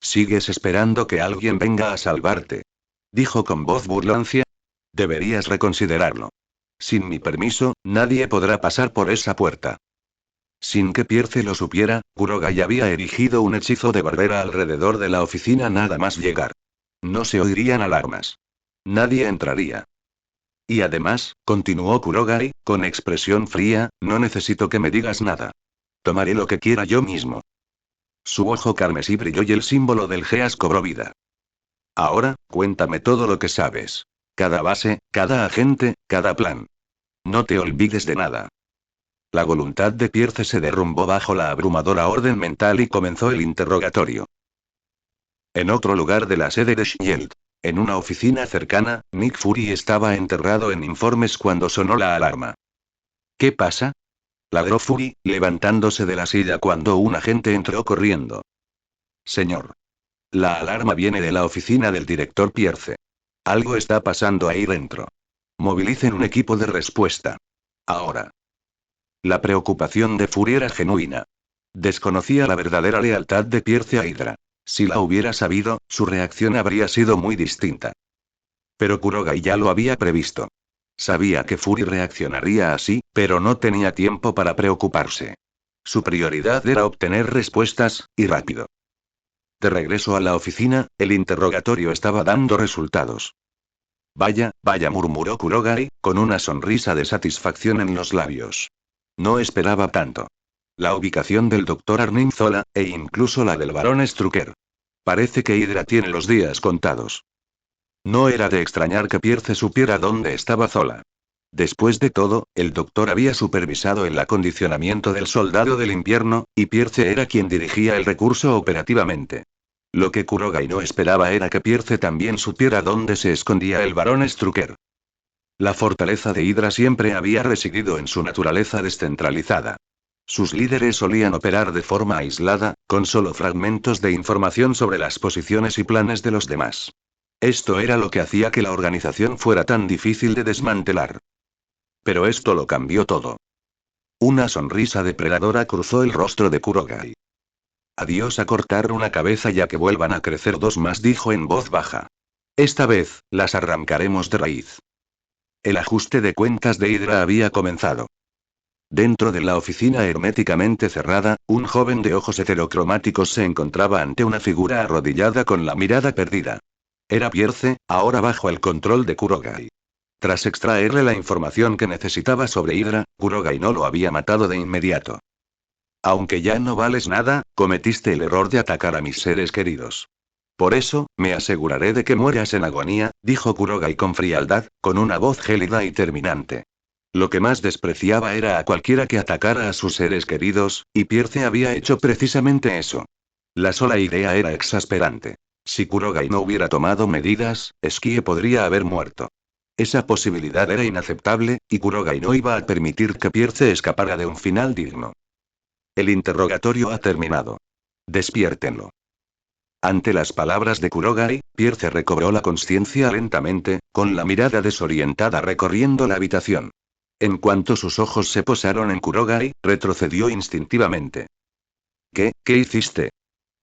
Speaker 1: ¿Sigues esperando que alguien venga a salvarte?, dijo con voz burlancia. Deberías reconsiderarlo. Sin mi permiso, nadie podrá pasar por esa puerta. Sin que Pierce lo supiera, Kurogai había erigido un hechizo de barrera alrededor de la oficina nada más llegar. No se oirían alarmas. Nadie entraría. Y además, continuó Kurogai, con expresión fría, no necesito que me digas nada. Tomaré lo que quiera yo mismo. Su ojo carmesí brilló y el símbolo del Geas cobró vida. Ahora, cuéntame todo lo que sabes. Cada base, cada agente, cada plan. No te olvides de nada. La voluntad de Pierce se derrumbó bajo la abrumadora orden mental y comenzó el interrogatorio. En otro lugar de la sede de Shield. En una oficina cercana, Nick Fury estaba enterrado en informes cuando sonó la alarma. ¿Qué pasa?, ladró Fury, levantándose de la silla cuando un agente entró corriendo. Señor. La alarma viene de la oficina del director Pierce. Algo está pasando ahí dentro. Movilicen un equipo de respuesta. Ahora. La preocupación de Fury era genuina. Desconocía la verdadera lealtad de Pierce a Hydra. Si la hubiera sabido, su reacción habría sido muy distinta. Pero Kurogai ya lo había previsto. Sabía que Fury reaccionaría así, pero no tenía tiempo para preocuparse. Su prioridad era obtener respuestas, y rápido. De regreso a la oficina, el interrogatorio estaba dando resultados. Vaya, vaya, murmuró Kurogai, con una sonrisa de satisfacción en los labios. No esperaba tanto. La ubicación del Dr. Arnim Zola, e incluso la del barón Strucker. Parece que Hydra tiene los días contados. No era de extrañar que Pierce supiera dónde estaba Zola. Después de todo, el doctor había supervisado el acondicionamiento del soldado del invierno, y Pierce era quien dirigía el recurso operativamente. Lo que Kurogai no esperaba era que Pierce también supiera dónde se escondía el barón Strucker. La fortaleza de Hydra siempre había residido en su naturaleza descentralizada. Sus líderes solían operar de forma aislada, con solo fragmentos de información sobre las posiciones y planes de los demás. Esto era lo que hacía que la organización fuera tan difícil de desmantelar. Pero esto lo cambió todo. Una sonrisa depredadora cruzó el rostro de Kurogai. Adiós a cortar una cabeza ya que vuelvan a crecer dos más, dijo en voz baja. Esta vez, las arrancaremos de raíz. El ajuste de cuentas de Hydra había comenzado. Dentro de la oficina herméticamente cerrada, un joven de ojos heterocromáticos se encontraba ante una figura arrodillada con la mirada perdida. Era Pierce, ahora bajo el control de Kurogai. Tras extraerle la información que necesitaba sobre Hydra, Kurogai no lo había matado de inmediato. Aunque ya no vales nada, cometiste el error de atacar a mis seres queridos. Por eso, me aseguraré de que mueras en agonía, dijo Kurogai con frialdad, con una voz gélida y terminante. Lo que más despreciaba era a cualquiera que atacara a sus seres queridos, y Pierce había hecho precisamente eso. La sola idea era exasperante. Si Kurogai no hubiera tomado medidas, Skie podría haber muerto. Esa posibilidad era inaceptable, y Kurogai no iba a permitir que Pierce escapara de un final digno. El interrogatorio ha terminado. Despiértenlo. Ante las palabras de Kurogai, Pierce recobró la conciencia lentamente, con la mirada desorientada recorriendo la habitación. En cuanto sus ojos se posaron en Kurogai, retrocedió instintivamente. ¿Qué hiciste?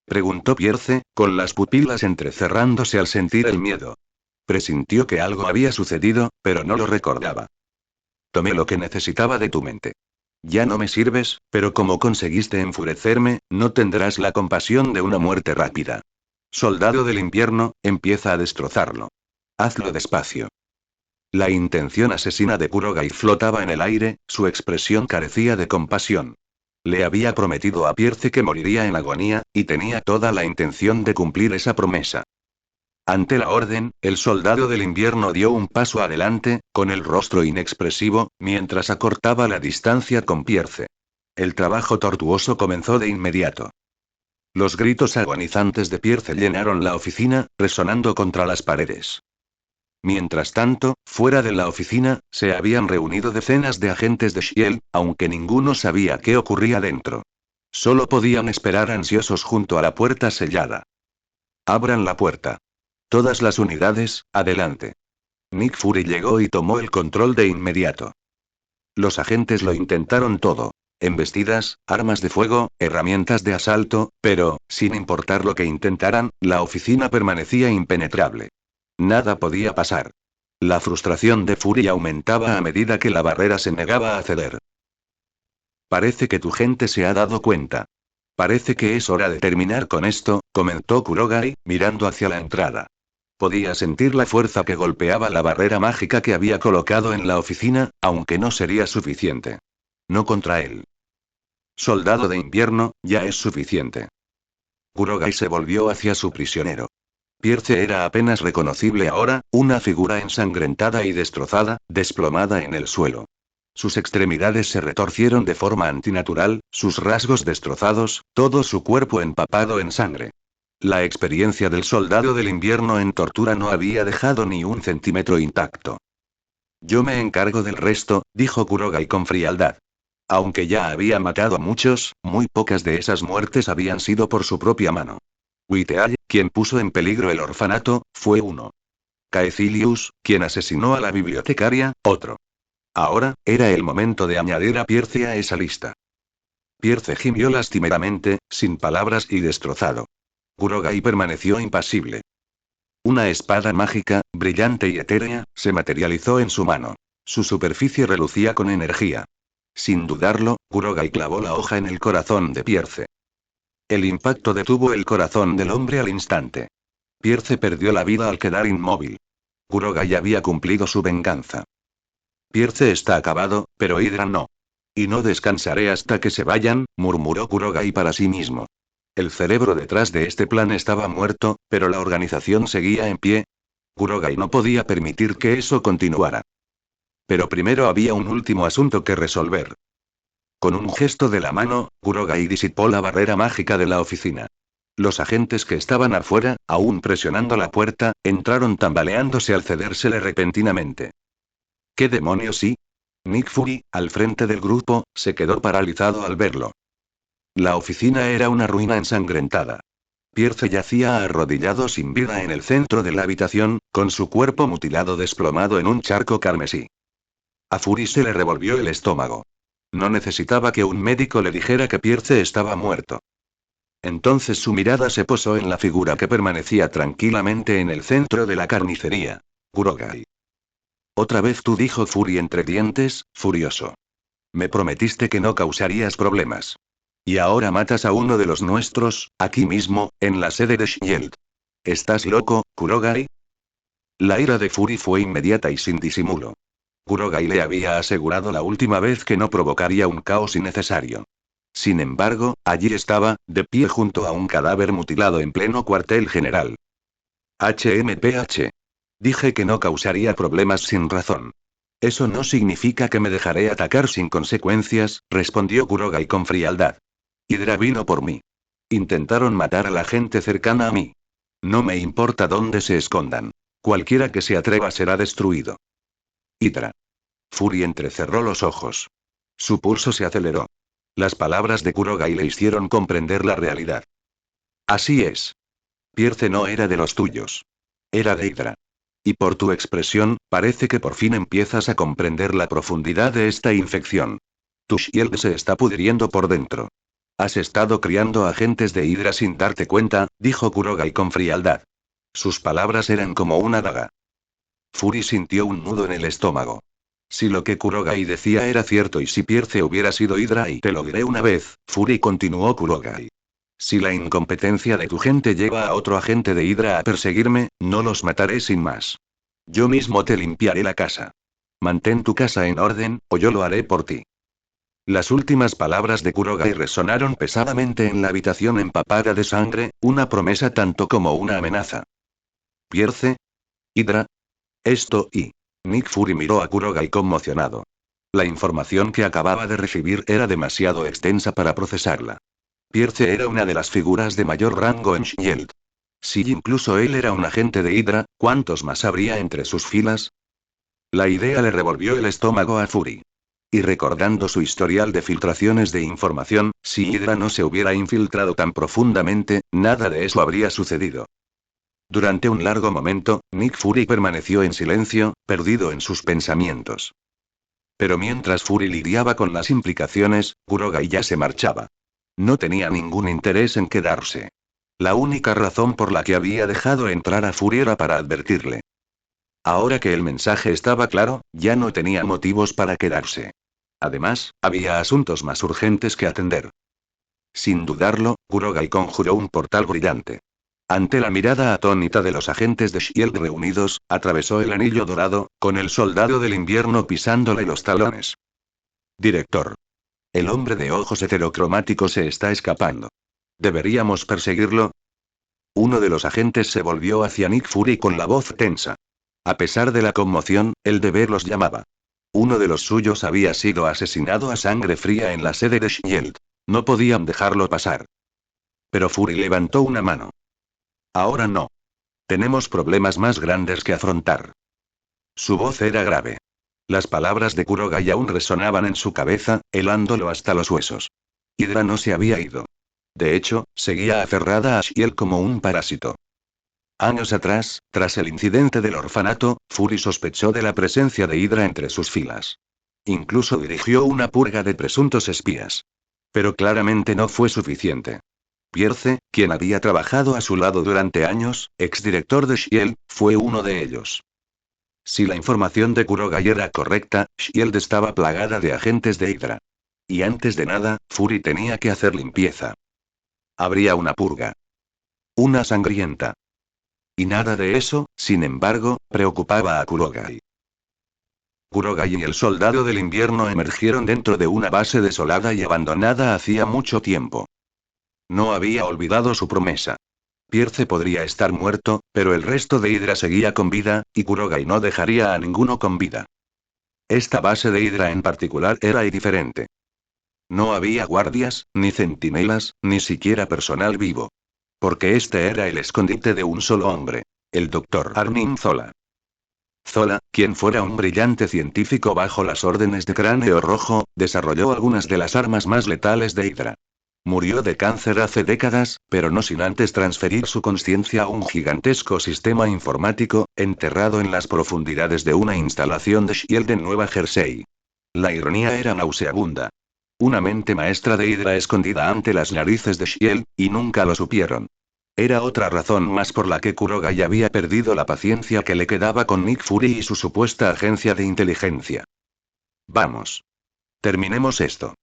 Speaker 1: Preguntó Pierce, con las pupilas entrecerrándose al sentir el miedo. Presintió que algo había sucedido, pero no lo recordaba. Tomé lo que necesitaba de tu mente. Ya no me sirves, pero como conseguiste enfurecerme, no tendrás la compasión de una muerte rápida. Soldado del invierno, empieza a destrozarlo. Hazlo despacio. La intención asesina de Kurogai flotaba en el aire, su expresión carecía de compasión. Le había prometido a Pierce que moriría en agonía, y tenía toda la intención de cumplir esa promesa. Ante la orden, el soldado del invierno dio un paso adelante, con el rostro inexpresivo, mientras acortaba la distancia con Pierce. El trabajo tortuoso comenzó de inmediato. Los gritos agonizantes de Pierce llenaron la oficina, resonando contra las paredes. Mientras tanto, fuera de la oficina, se habían reunido decenas de agentes de Shield, aunque ninguno sabía qué ocurría dentro. Solo podían esperar ansiosos junto a la puerta sellada. Abran la puerta. Todas las unidades, adelante. Nick Fury llegó y tomó el control de inmediato. Los agentes lo intentaron todo. Embestidas, armas de fuego, herramientas de asalto, pero, sin importar lo que intentaran, la oficina permanecía impenetrable. Nada podía pasar. La frustración de Fury aumentaba a medida que la barrera se negaba a ceder. Parece que tu gente se ha dado cuenta. Parece que es hora de terminar con esto, comentó Kurogai, mirando hacia la entrada. Podía sentir la fuerza que golpeaba la barrera mágica que había colocado en la oficina, aunque no sería suficiente. No contra él. Soldado de invierno, ya es suficiente. Kurogai se volvió hacia su prisionero. Pierce era apenas reconocible ahora, una figura ensangrentada y destrozada, desplomada en el suelo. Sus extremidades se retorcieron de forma antinatural, sus rasgos destrozados, todo su cuerpo empapado en sangre. La experiencia del soldado del invierno en tortura no había dejado ni un centímetro intacto. Yo me encargo del resto, dijo Kurogai con frialdad. Aunque ya había matado a muchos, muy pocas de esas muertes habían sido por su propia mano. Witeall, quien puso en peligro el orfanato, fue uno. Caecilius, quien asesinó a la bibliotecaria, otro. Ahora, era el momento de añadir a Pierce a esa lista. Pierce gimió lastimeramente, sin palabras y destrozado. Kurogai permaneció impasible. Una espada mágica, brillante y etérea, se materializó en su mano. Su superficie relucía con energía. Sin dudarlo, Kurogai clavó la hoja en el corazón de Pierce. El impacto detuvo el corazón del hombre al instante. Pierce perdió la vida al quedar inmóvil. Kurogai había cumplido su venganza. Pierce está acabado, pero Hydra no. Y no descansaré hasta que se vayan, murmuró Kurogai para sí mismo. El cerebro detrás de este plan estaba muerto, pero la organización seguía en pie. Kurogai no podía permitir que eso continuara. Pero primero había un último asunto que resolver. Con un gesto de la mano, Kurogai disipó la barrera mágica de la oficina. Los agentes que estaban afuera, aún presionando la puerta, entraron tambaleándose al cedérsele repentinamente. ¿Qué demonios sí? Nick Fury, al frente del grupo, se quedó paralizado al verlo. La oficina era una ruina ensangrentada. Pierce yacía arrodillado sin vida en el centro de la habitación, con su cuerpo mutilado desplomado en un charco carmesí. A Fury se le revolvió el estómago. No necesitaba que un médico le dijera que Pierce estaba muerto. Entonces su mirada se posó en la figura que permanecía tranquilamente en el centro de la carnicería. Kurogai. Otra vez tú, dijo Fury entre dientes, furioso. Me prometiste que no causarías problemas. Y ahora matas a uno de los nuestros, aquí mismo, en la sede de Shield. ¿Estás loco, Kurogai? La ira de Fury fue inmediata y sin disimulo. Kurogai le había asegurado la última vez que no provocaría un caos innecesario. Sin embargo, allí estaba, de pie junto a un cadáver mutilado en pleno cuartel general. HMPH. Dije que no causaría problemas sin razón. Eso no significa que me dejaré atacar sin consecuencias, respondió Kurogai con frialdad. Hydra vino por mí. Intentaron matar a la gente cercana a mí. No me importa dónde se escondan. Cualquiera que se atreva será destruido. Hydra. Fury entrecerró los ojos. Su pulso se aceleró. Las palabras de Kurogai le hicieron comprender la realidad. Así es. Pierce no era de los tuyos. Era de Hydra. Y por tu expresión, parece que por fin empiezas a comprender la profundidad de esta infección. Tu shield se está pudriendo por dentro. Has estado criando agentes de Hydra sin darte cuenta, dijo Kurogai con frialdad. Sus palabras eran como una daga. Fury sintió un nudo en el estómago. Si lo que Kurogai decía era cierto y si Pierce hubiera sido Hydra y te lo diré una vez, Fury continuó Kurogai. Si la incompetencia de tu gente lleva a otro agente de Hydra a perseguirme, no los mataré sin más. Yo mismo te limpiaré la casa. Mantén tu casa en orden, o yo lo haré por ti. Las últimas palabras de Kurogai resonaron pesadamente en la habitación empapada de sangre, una promesa tanto como una amenaza. ¿Pierce? ¿Hydra? Esto y... Nick Fury miró a Kurogai conmocionado. La información que acababa de recibir era demasiado extensa para procesarla. Pierce era una de las figuras de mayor rango en Shield. Si incluso él era un agente de Hydra, ¿cuántos más habría entre sus filas? La idea le revolvió el estómago a Fury. Y recordando su historial de filtraciones de información, si Hydra no se hubiera infiltrado tan profundamente, nada de eso habría sucedido. Durante un largo momento, Nick Fury permaneció en silencio, perdido en sus pensamientos. Pero mientras Fury lidiaba con las implicaciones, Kurogai ya se marchaba. No tenía ningún interés en quedarse. La única razón por la que había dejado entrar a Fury era para advertirle. Ahora que el mensaje estaba claro, ya no tenía motivos para quedarse. Además, había asuntos más urgentes que atender. Sin dudarlo, Kurogai conjuró un portal brillante. Ante la mirada atónita de los agentes de Shield reunidos, atravesó el anillo dorado, con el soldado del invierno pisándole los talones. Director. El hombre de ojos heterocromáticos se está escapando. ¿Deberíamos perseguirlo? Uno de los agentes se volvió hacia Nick Fury con la voz tensa. A pesar de la conmoción, el deber los llamaba. Uno de los suyos había sido asesinado a sangre fría en la sede de Shield. No podían dejarlo pasar. Pero Fury levantó una mano. Ahora no. Tenemos problemas más grandes que afrontar. Su voz era grave. Las palabras de Kurogai aún resonaban en su cabeza, helándolo hasta los huesos. Hydra no se había ido. De hecho, seguía aferrada a Shield como un parásito. Años atrás, tras el incidente del orfanato, Fury sospechó de la presencia de Hydra entre sus filas. Incluso dirigió una purga de presuntos espías. Pero claramente no fue suficiente. Pierce, quien había trabajado a su lado durante años, exdirector de Shield, fue uno de ellos. Si la información de Kurogai era correcta, Shield estaba plagada de agentes de Hydra. Y antes de nada, Fury tenía que hacer limpieza. Habría una purga. Una sangrienta. Y nada de eso, sin embargo, preocupaba a Kurogai. Kurogai y el soldado del invierno emergieron dentro de una base desolada y abandonada hacía mucho tiempo. No había olvidado su promesa. Pierce podría estar muerto, pero el resto de Hydra seguía con vida, y Kurogai no dejaría a ninguno con vida. Esta base de Hydra en particular era diferente. No había guardias, ni centinelas, ni siquiera personal vivo. Porque este era el escondite de un solo hombre. El Dr. Arnim Zola. Zola, quien fuera un brillante científico bajo las órdenes de Cráneo Rojo, desarrolló algunas de las armas más letales de Hydra. Murió de cáncer hace décadas, pero no sin antes transferir su conciencia a un gigantesco sistema informático, enterrado en las profundidades de una instalación de Shield en Nueva Jersey. La ironía era nauseabunda. Una mente maestra de Hydra escondida ante las narices de Shield, y nunca lo supieron. Era otra razón más por la que Kurogai había perdido la paciencia que le quedaba con Nick Fury y su supuesta agencia de inteligencia. Vamos. Terminemos esto.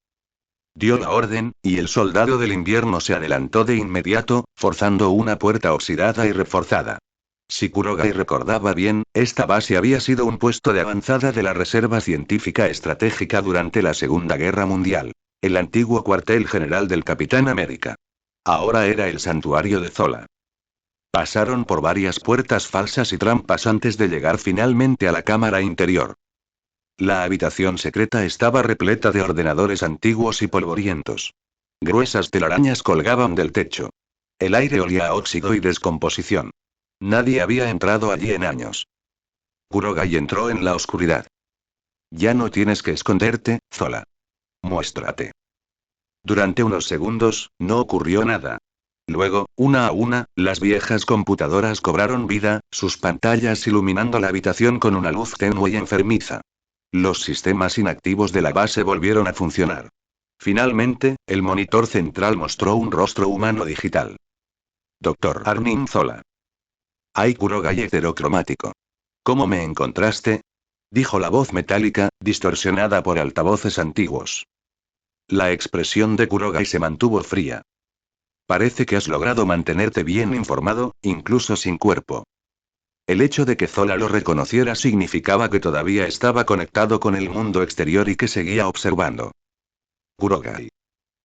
Speaker 1: Dio la orden, y el soldado del invierno se adelantó de inmediato, forzando una puerta oxidada y reforzada. Si Kurogai recordaba bien, esta base había sido un puesto de avanzada de la Reserva Científica Estratégica durante la Segunda Guerra Mundial. El antiguo cuartel general del Capitán América. Ahora era el santuario de Zola. Pasaron por varias puertas falsas y trampas antes de llegar finalmente a la cámara interior. La habitación secreta estaba repleta de ordenadores antiguos y polvorientos. Gruesas telarañas colgaban del techo. El aire olía a óxido y descomposición. Nadie había entrado allí en años. Kurogai entró en la oscuridad. Ya no tienes que esconderte, Zola. Muéstrate. Durante unos segundos, no ocurrió nada. Luego, una a una, las viejas computadoras cobraron vida, sus pantallas iluminando la habitación con una luz tenue y enfermiza. Los sistemas inactivos de la base volvieron a funcionar. Finalmente, el monitor central mostró un rostro humano digital. Dr. Arnim Zola. Hay Kurogai heterocromático. ¿Cómo me encontraste? Dijo la voz metálica, distorsionada por altavoces antiguos. La expresión de Kurogai se mantuvo fría. Parece que has logrado mantenerte bien informado, incluso sin cuerpo. El hecho de que Zola lo reconociera significaba que todavía estaba conectado con el mundo exterior y que seguía observando. Kurogai.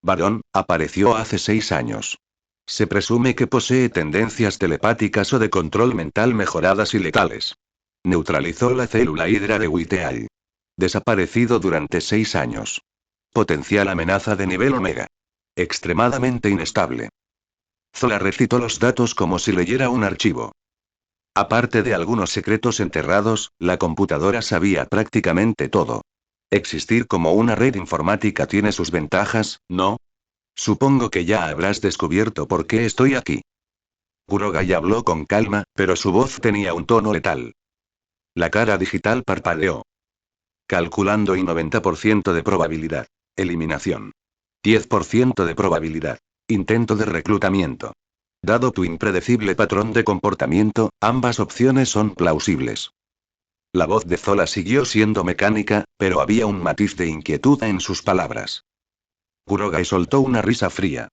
Speaker 1: Varón, apareció hace 6 años. Se presume que posee tendencias telepáticas o de control mental mejoradas y letales. Neutralizó la célula hidra de Witeai. Desaparecido durante 6 años. Potencial amenaza de nivel Omega. Extremadamente inestable. Zola recitó los datos como si leyera un archivo. Aparte de algunos secretos enterrados, la computadora sabía prácticamente todo. Existir como una red informática tiene sus ventajas, ¿no? Supongo que ya habrás descubierto por qué estoy aquí. Kurogai habló con calma, pero su voz tenía un tono letal. La cara digital parpadeó. Calculando y 90% de probabilidad. Eliminación. 10% de probabilidad. Intento de reclutamiento. Dado tu impredecible patrón de comportamiento, ambas opciones son plausibles. La voz de Zola siguió siendo mecánica, pero había un matiz de inquietud en sus palabras. Kurogai soltó una risa fría.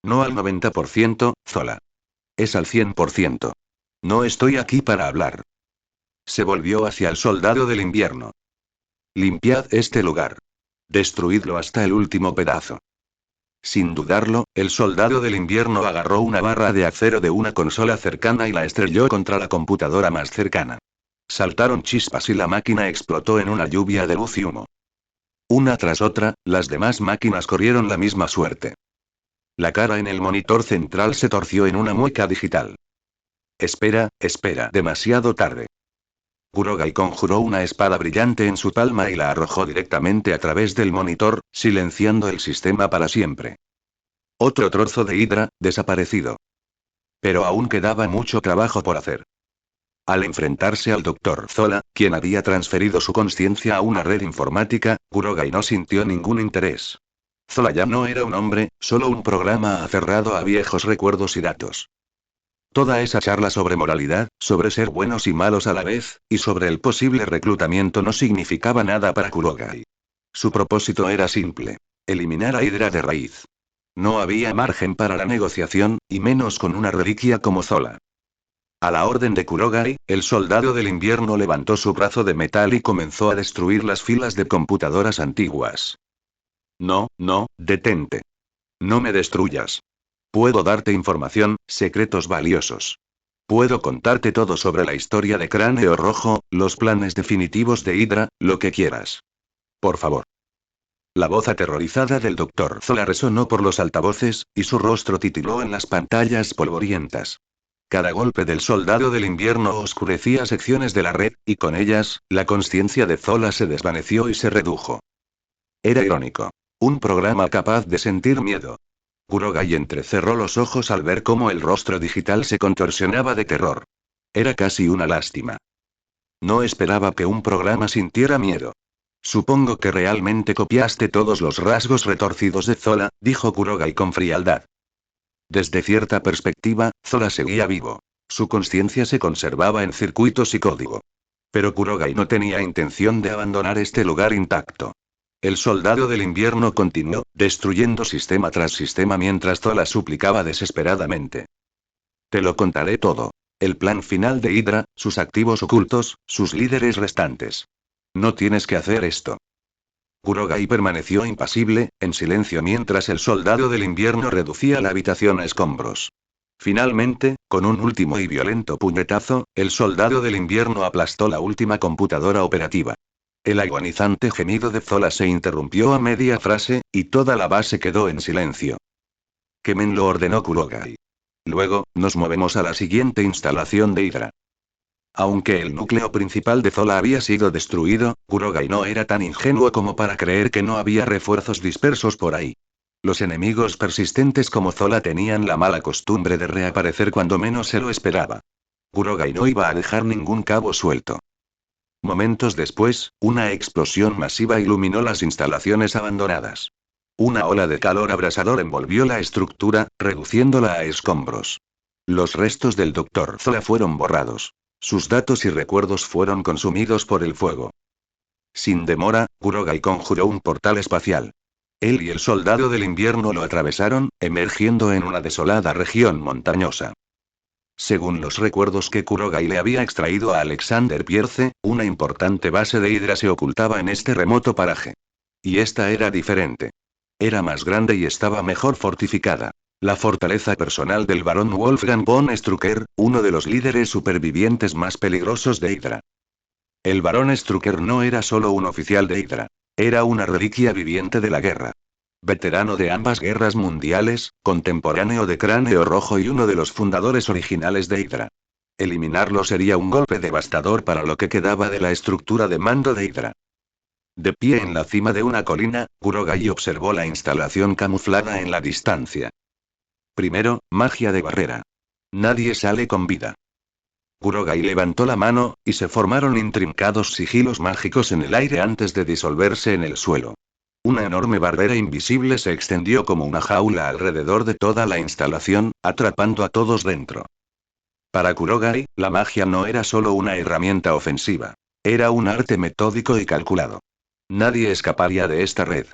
Speaker 1: No al 90%, Zola. Es al 100%. No estoy aquí para hablar. Se volvió hacia el soldado del invierno. Limpiad este lugar. Destruidlo hasta el último pedazo. Sin dudarlo, el soldado del invierno agarró una barra de acero de una consola cercana y la estrelló contra la computadora más cercana. Saltaron chispas y la máquina explotó en una lluvia de luz y humo. Una tras otra, las demás máquinas corrieron la misma suerte. La cara en el monitor central se torció en una mueca digital. Espera, demasiado tarde. Kurogai conjuró una espada brillante en su palma y la arrojó directamente a través del monitor, silenciando el sistema para siempre. Otro trozo de hidra, desaparecido. Pero aún quedaba mucho trabajo por hacer. Al enfrentarse al Dr. Zola, quien había transferido su conciencia a una red informática, Kurogai no sintió ningún interés. Zola ya no era un hombre, solo un programa aferrado a viejos recuerdos y datos. Toda esa charla sobre moralidad, sobre ser buenos y malos a la vez, y sobre el posible reclutamiento no significaba nada para Kurogai. Su propósito era simple. Eliminar a Hydra de raíz. No había margen para la negociación, y menos con una reliquia como Zola. A la orden de Kurogai, el soldado del invierno levantó su brazo de metal y comenzó a destruir las filas de computadoras antiguas. No, detente. No me destruyas. Puedo darte información, secretos valiosos. Puedo contarte todo sobre la historia de Cráneo Rojo, los planes definitivos de Hydra, lo que quieras. Por favor. La voz aterrorizada del Dr. Zola resonó por los altavoces, y su rostro titiló en las pantallas polvorientas. Cada golpe del soldado del invierno oscurecía secciones de la red, y con ellas, la conciencia de Zola se desvaneció y se redujo. Era irónico. Un programa capaz de sentir miedo. Kurogai entrecerró los ojos al ver cómo el rostro digital se contorsionaba de terror. Era casi una lástima. No esperaba que un programa sintiera miedo. Supongo que realmente copiaste todos los rasgos retorcidos de Zola, dijo Kurogai con frialdad. Desde cierta perspectiva, Zola seguía vivo. Su conciencia se conservaba en circuitos y código. Pero Kurogai no tenía intención de abandonar este lugar intacto. El soldado del invierno continuó, destruyendo sistema tras sistema mientras Zola suplicaba desesperadamente. Te lo contaré todo. El plan final de Hydra, sus activos ocultos, sus líderes restantes. No tienes que hacer esto. Kurogai permaneció impasible, en silencio mientras el soldado del invierno reducía la habitación a escombros. Finalmente, con un último y violento puñetazo, el soldado del invierno aplastó la última computadora operativa. El agonizante gemido de Zola se interrumpió a media frase, y toda la base quedó en silencio. Quémenlo, ordenó Kurogai. Luego, nos movemos a la siguiente instalación de Hydra. Aunque el núcleo principal de Zola había sido destruido, Kurogai no era tan ingenuo como para creer que no había refuerzos dispersos por ahí. Los enemigos persistentes como Zola tenían la mala costumbre de reaparecer cuando menos se lo esperaba. Kurogai no iba a dejar ningún cabo suelto. Momentos después, una explosión masiva iluminó las instalaciones abandonadas. Una ola de calor abrasador envolvió la estructura, reduciéndola a escombros. Los restos del Dr. Zola fueron borrados. Sus datos y recuerdos fueron consumidos por el fuego. Sin demora, Kurogai conjuró un portal espacial. Él y el soldado del invierno lo atravesaron, emergiendo en una desolada región montañosa. Según los recuerdos que Kurogai le había extraído a Alexander Pierce, una importante base de Hydra se ocultaba en este remoto paraje. Y esta era diferente. Era más grande y estaba mejor fortificada. La fortaleza personal del barón Wolfgang von Strucker, uno de los líderes supervivientes más peligrosos de Hydra. El barón Strucker no era solo un oficial de Hydra. Era una reliquia viviente de la guerra. Veterano de ambas guerras mundiales, contemporáneo de Cráneo Rojo y uno de los fundadores originales de Hydra. Eliminarlo sería un golpe devastador para lo que quedaba de la estructura de mando de Hydra. De pie en la cima de una colina, Kurogai observó la instalación camuflada en la distancia. Primero, magia de barrera. Nadie sale con vida. Kurogai levantó la mano, y se formaron intrincados sigilos mágicos en el aire antes de disolverse en el suelo. Una enorme barrera invisible se extendió como una jaula alrededor de toda la instalación, atrapando a todos dentro. Para Kurogai, la magia no era solo una herramienta ofensiva. Era un arte metódico y calculado. Nadie escaparía de esta red.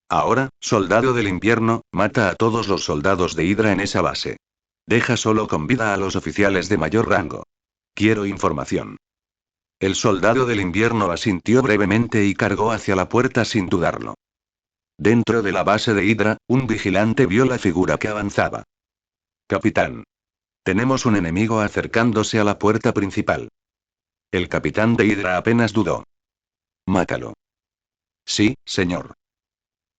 Speaker 1: Ahora, soldado del invierno, mata a todos los soldados de Hydra en esa base. Deja solo con vida a los oficiales de mayor rango. Quiero información. El soldado del invierno asintió brevemente y cargó hacia la puerta sin dudarlo. Dentro de la base de Hydra, un vigilante vio la figura que avanzaba. Capitán. Tenemos un enemigo acercándose a la puerta principal. El capitán de Hydra apenas dudó. Mátalo. Sí, señor.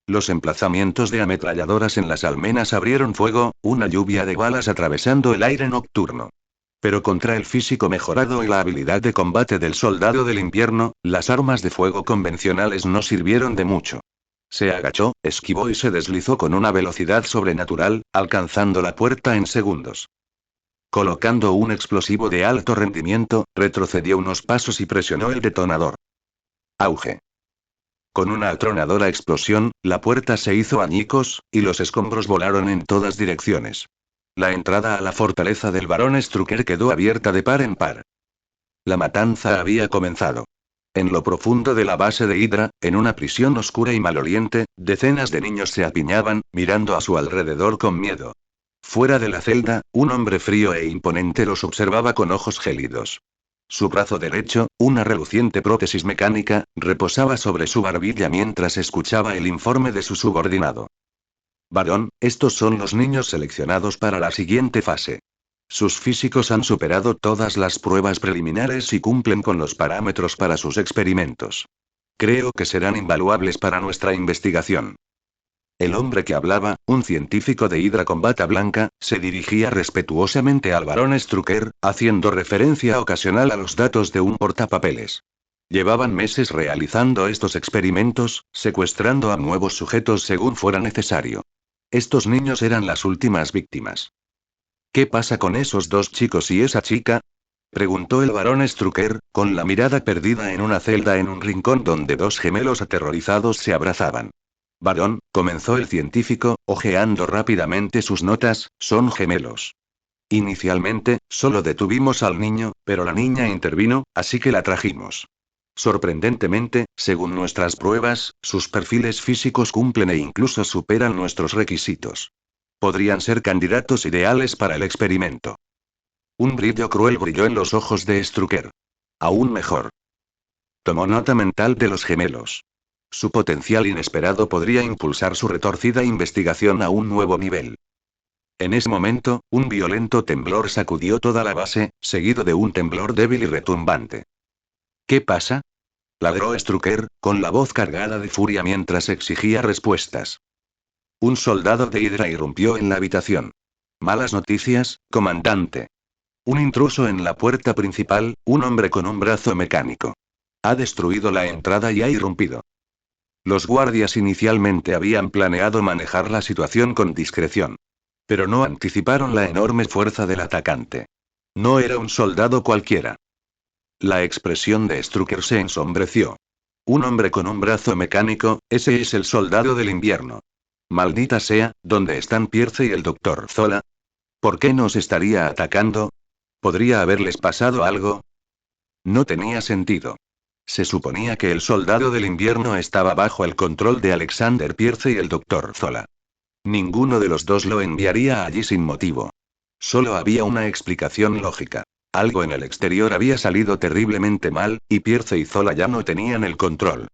Speaker 1: Los emplazamientos de ametralladoras en las almenas abrieron fuego, una lluvia de balas atravesando el aire nocturno. Pero contra el físico mejorado y la habilidad de combate del soldado del invierno, las armas de fuego convencionales no sirvieron de mucho. Se agachó, esquivó y se deslizó con una velocidad sobrenatural, alcanzando la puerta en segundos. Colocando un explosivo de alto rendimiento, retrocedió unos pasos y presionó el detonador. Auge. Con una atronadora explosión, la puerta se hizo añicos, y los escombros volaron en todas direcciones. La entrada a la fortaleza del barón Strucker quedó abierta de par en par. La matanza había comenzado. En lo profundo de la base de Hydra, en una prisión oscura y maloliente, decenas de niños se apiñaban, mirando a su alrededor con miedo. Fuera de la celda, un hombre frío e imponente los observaba con ojos gélidos. Su brazo derecho, una reluciente prótesis mecánica, reposaba sobre su barbilla mientras escuchaba el informe de su subordinado. Barón, estos son los niños seleccionados para la siguiente fase. Sus físicos han superado todas las pruebas preliminares y cumplen con los parámetros para sus experimentos. Creo que serán invaluables para nuestra investigación. El hombre que hablaba, un científico de Hydra con bata blanca, se dirigía respetuosamente al barón Strucker, haciendo referencia ocasional a los datos de un portapapeles. Llevaban meses realizando estos experimentos, secuestrando a nuevos sujetos según fuera necesario. Estos niños eran las últimas víctimas. ¿Qué pasa con esos dos chicos y esa chica? Preguntó el barón Strucker, con la mirada perdida en una celda en un rincón donde dos gemelos aterrorizados se abrazaban. Barón, comenzó el científico, hojeando rápidamente sus notas, son gemelos. Inicialmente, solo detuvimos al niño, pero la niña intervino, así que la trajimos. Sorprendentemente, según nuestras pruebas, sus perfiles físicos cumplen e incluso superan nuestros requisitos. Podrían ser candidatos ideales para el experimento. Un brillo cruel brilló en los ojos de Strucker. Aún mejor. Tomó nota mental de los gemelos. Su potencial inesperado podría impulsar su retorcida investigación a un nuevo nivel. En ese momento, un violento temblor sacudió toda la base, seguido de un temblor débil y retumbante. ¿Qué pasa? Ladró Strucker, con la voz cargada de furia mientras exigía respuestas. Un soldado de Hydra irrumpió en la habitación. Malas noticias, comandante. Un intruso en la puerta principal, un hombre con un brazo mecánico. Ha destruido la entrada y ha irrumpido. Los guardias inicialmente habían planeado manejar la situación con discreción. Pero no anticiparon la enorme fuerza del atacante. No era un soldado cualquiera. La expresión de Strucker se ensombreció. Un hombre con un brazo mecánico, ese es el soldado del invierno. Maldita sea, ¿dónde están Pierce y el Dr. Zola? ¿Por qué nos estaría atacando? ¿Podría haberles pasado algo? No tenía sentido. Se suponía que el soldado del invierno estaba bajo el control de Alexander Pierce y el Dr. Zola. Ninguno de los dos lo enviaría allí sin motivo. Solo había una explicación lógica. Algo en el exterior había salido terriblemente mal, y Pierce y Zola ya no tenían el control.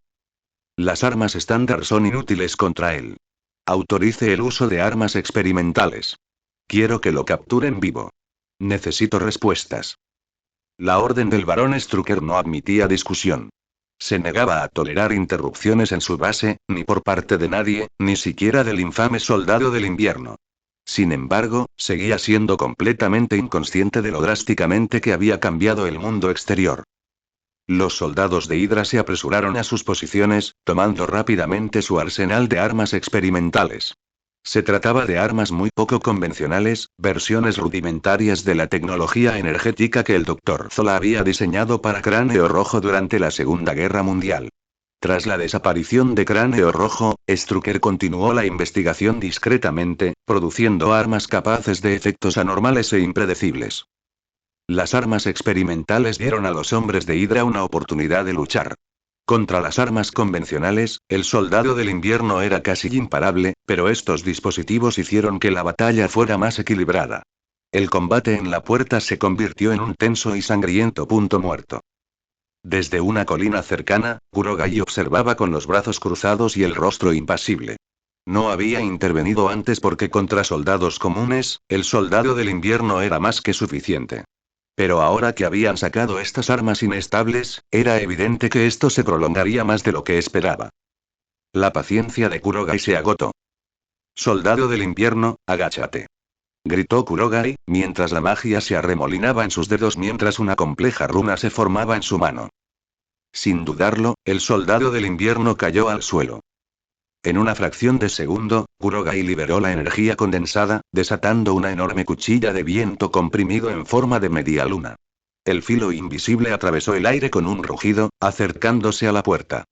Speaker 1: Las armas estándar son inútiles contra él. Autorice el uso de armas experimentales. Quiero que lo capturen vivo. Necesito respuestas. La orden del barón Strucker no admitía discusión. Se negaba a tolerar interrupciones en su base, ni por parte de nadie, ni siquiera del infame soldado del invierno. Sin embargo, seguía siendo completamente inconsciente de lo drásticamente que había cambiado el mundo exterior. Los soldados de Hydra se apresuraron a sus posiciones, tomando rápidamente su arsenal de armas experimentales. Se trataba de armas muy poco convencionales, versiones rudimentarias de la tecnología energética que el Dr. Zola había diseñado para Cráneo Rojo durante la Segunda Guerra Mundial. Tras la desaparición de Cráneo Rojo, Strucker continuó la investigación discretamente, produciendo armas capaces de efectos anormales e impredecibles. Las armas experimentales dieron a los hombres de Hydra una oportunidad de luchar. Contra las armas convencionales, el soldado del invierno era casi imparable, pero estos dispositivos hicieron que la batalla fuera más equilibrada. El combate en la puerta se convirtió en un tenso y sangriento punto muerto. Desde una colina cercana, Kurogai observaba con los brazos cruzados y el rostro impasible. No había intervenido antes porque contra soldados comunes, el soldado del invierno era más que suficiente. Pero ahora que habían sacado estas armas inestables, era evidente que esto se prolongaría más de lo que esperaba. La paciencia de Kurogai se agotó. Soldado del invierno, agáchate. Gritó Kurogai, mientras la magia se arremolinaba en sus dedos mientras una compleja runa se formaba en su mano. Sin dudarlo, el soldado del invierno cayó al suelo. En una fracción de segundo, Kurogai liberó la energía condensada, desatando una enorme cuchilla de viento comprimido en forma de media luna. El filo invisible atravesó el aire con un rugido, acercándose a la puerta.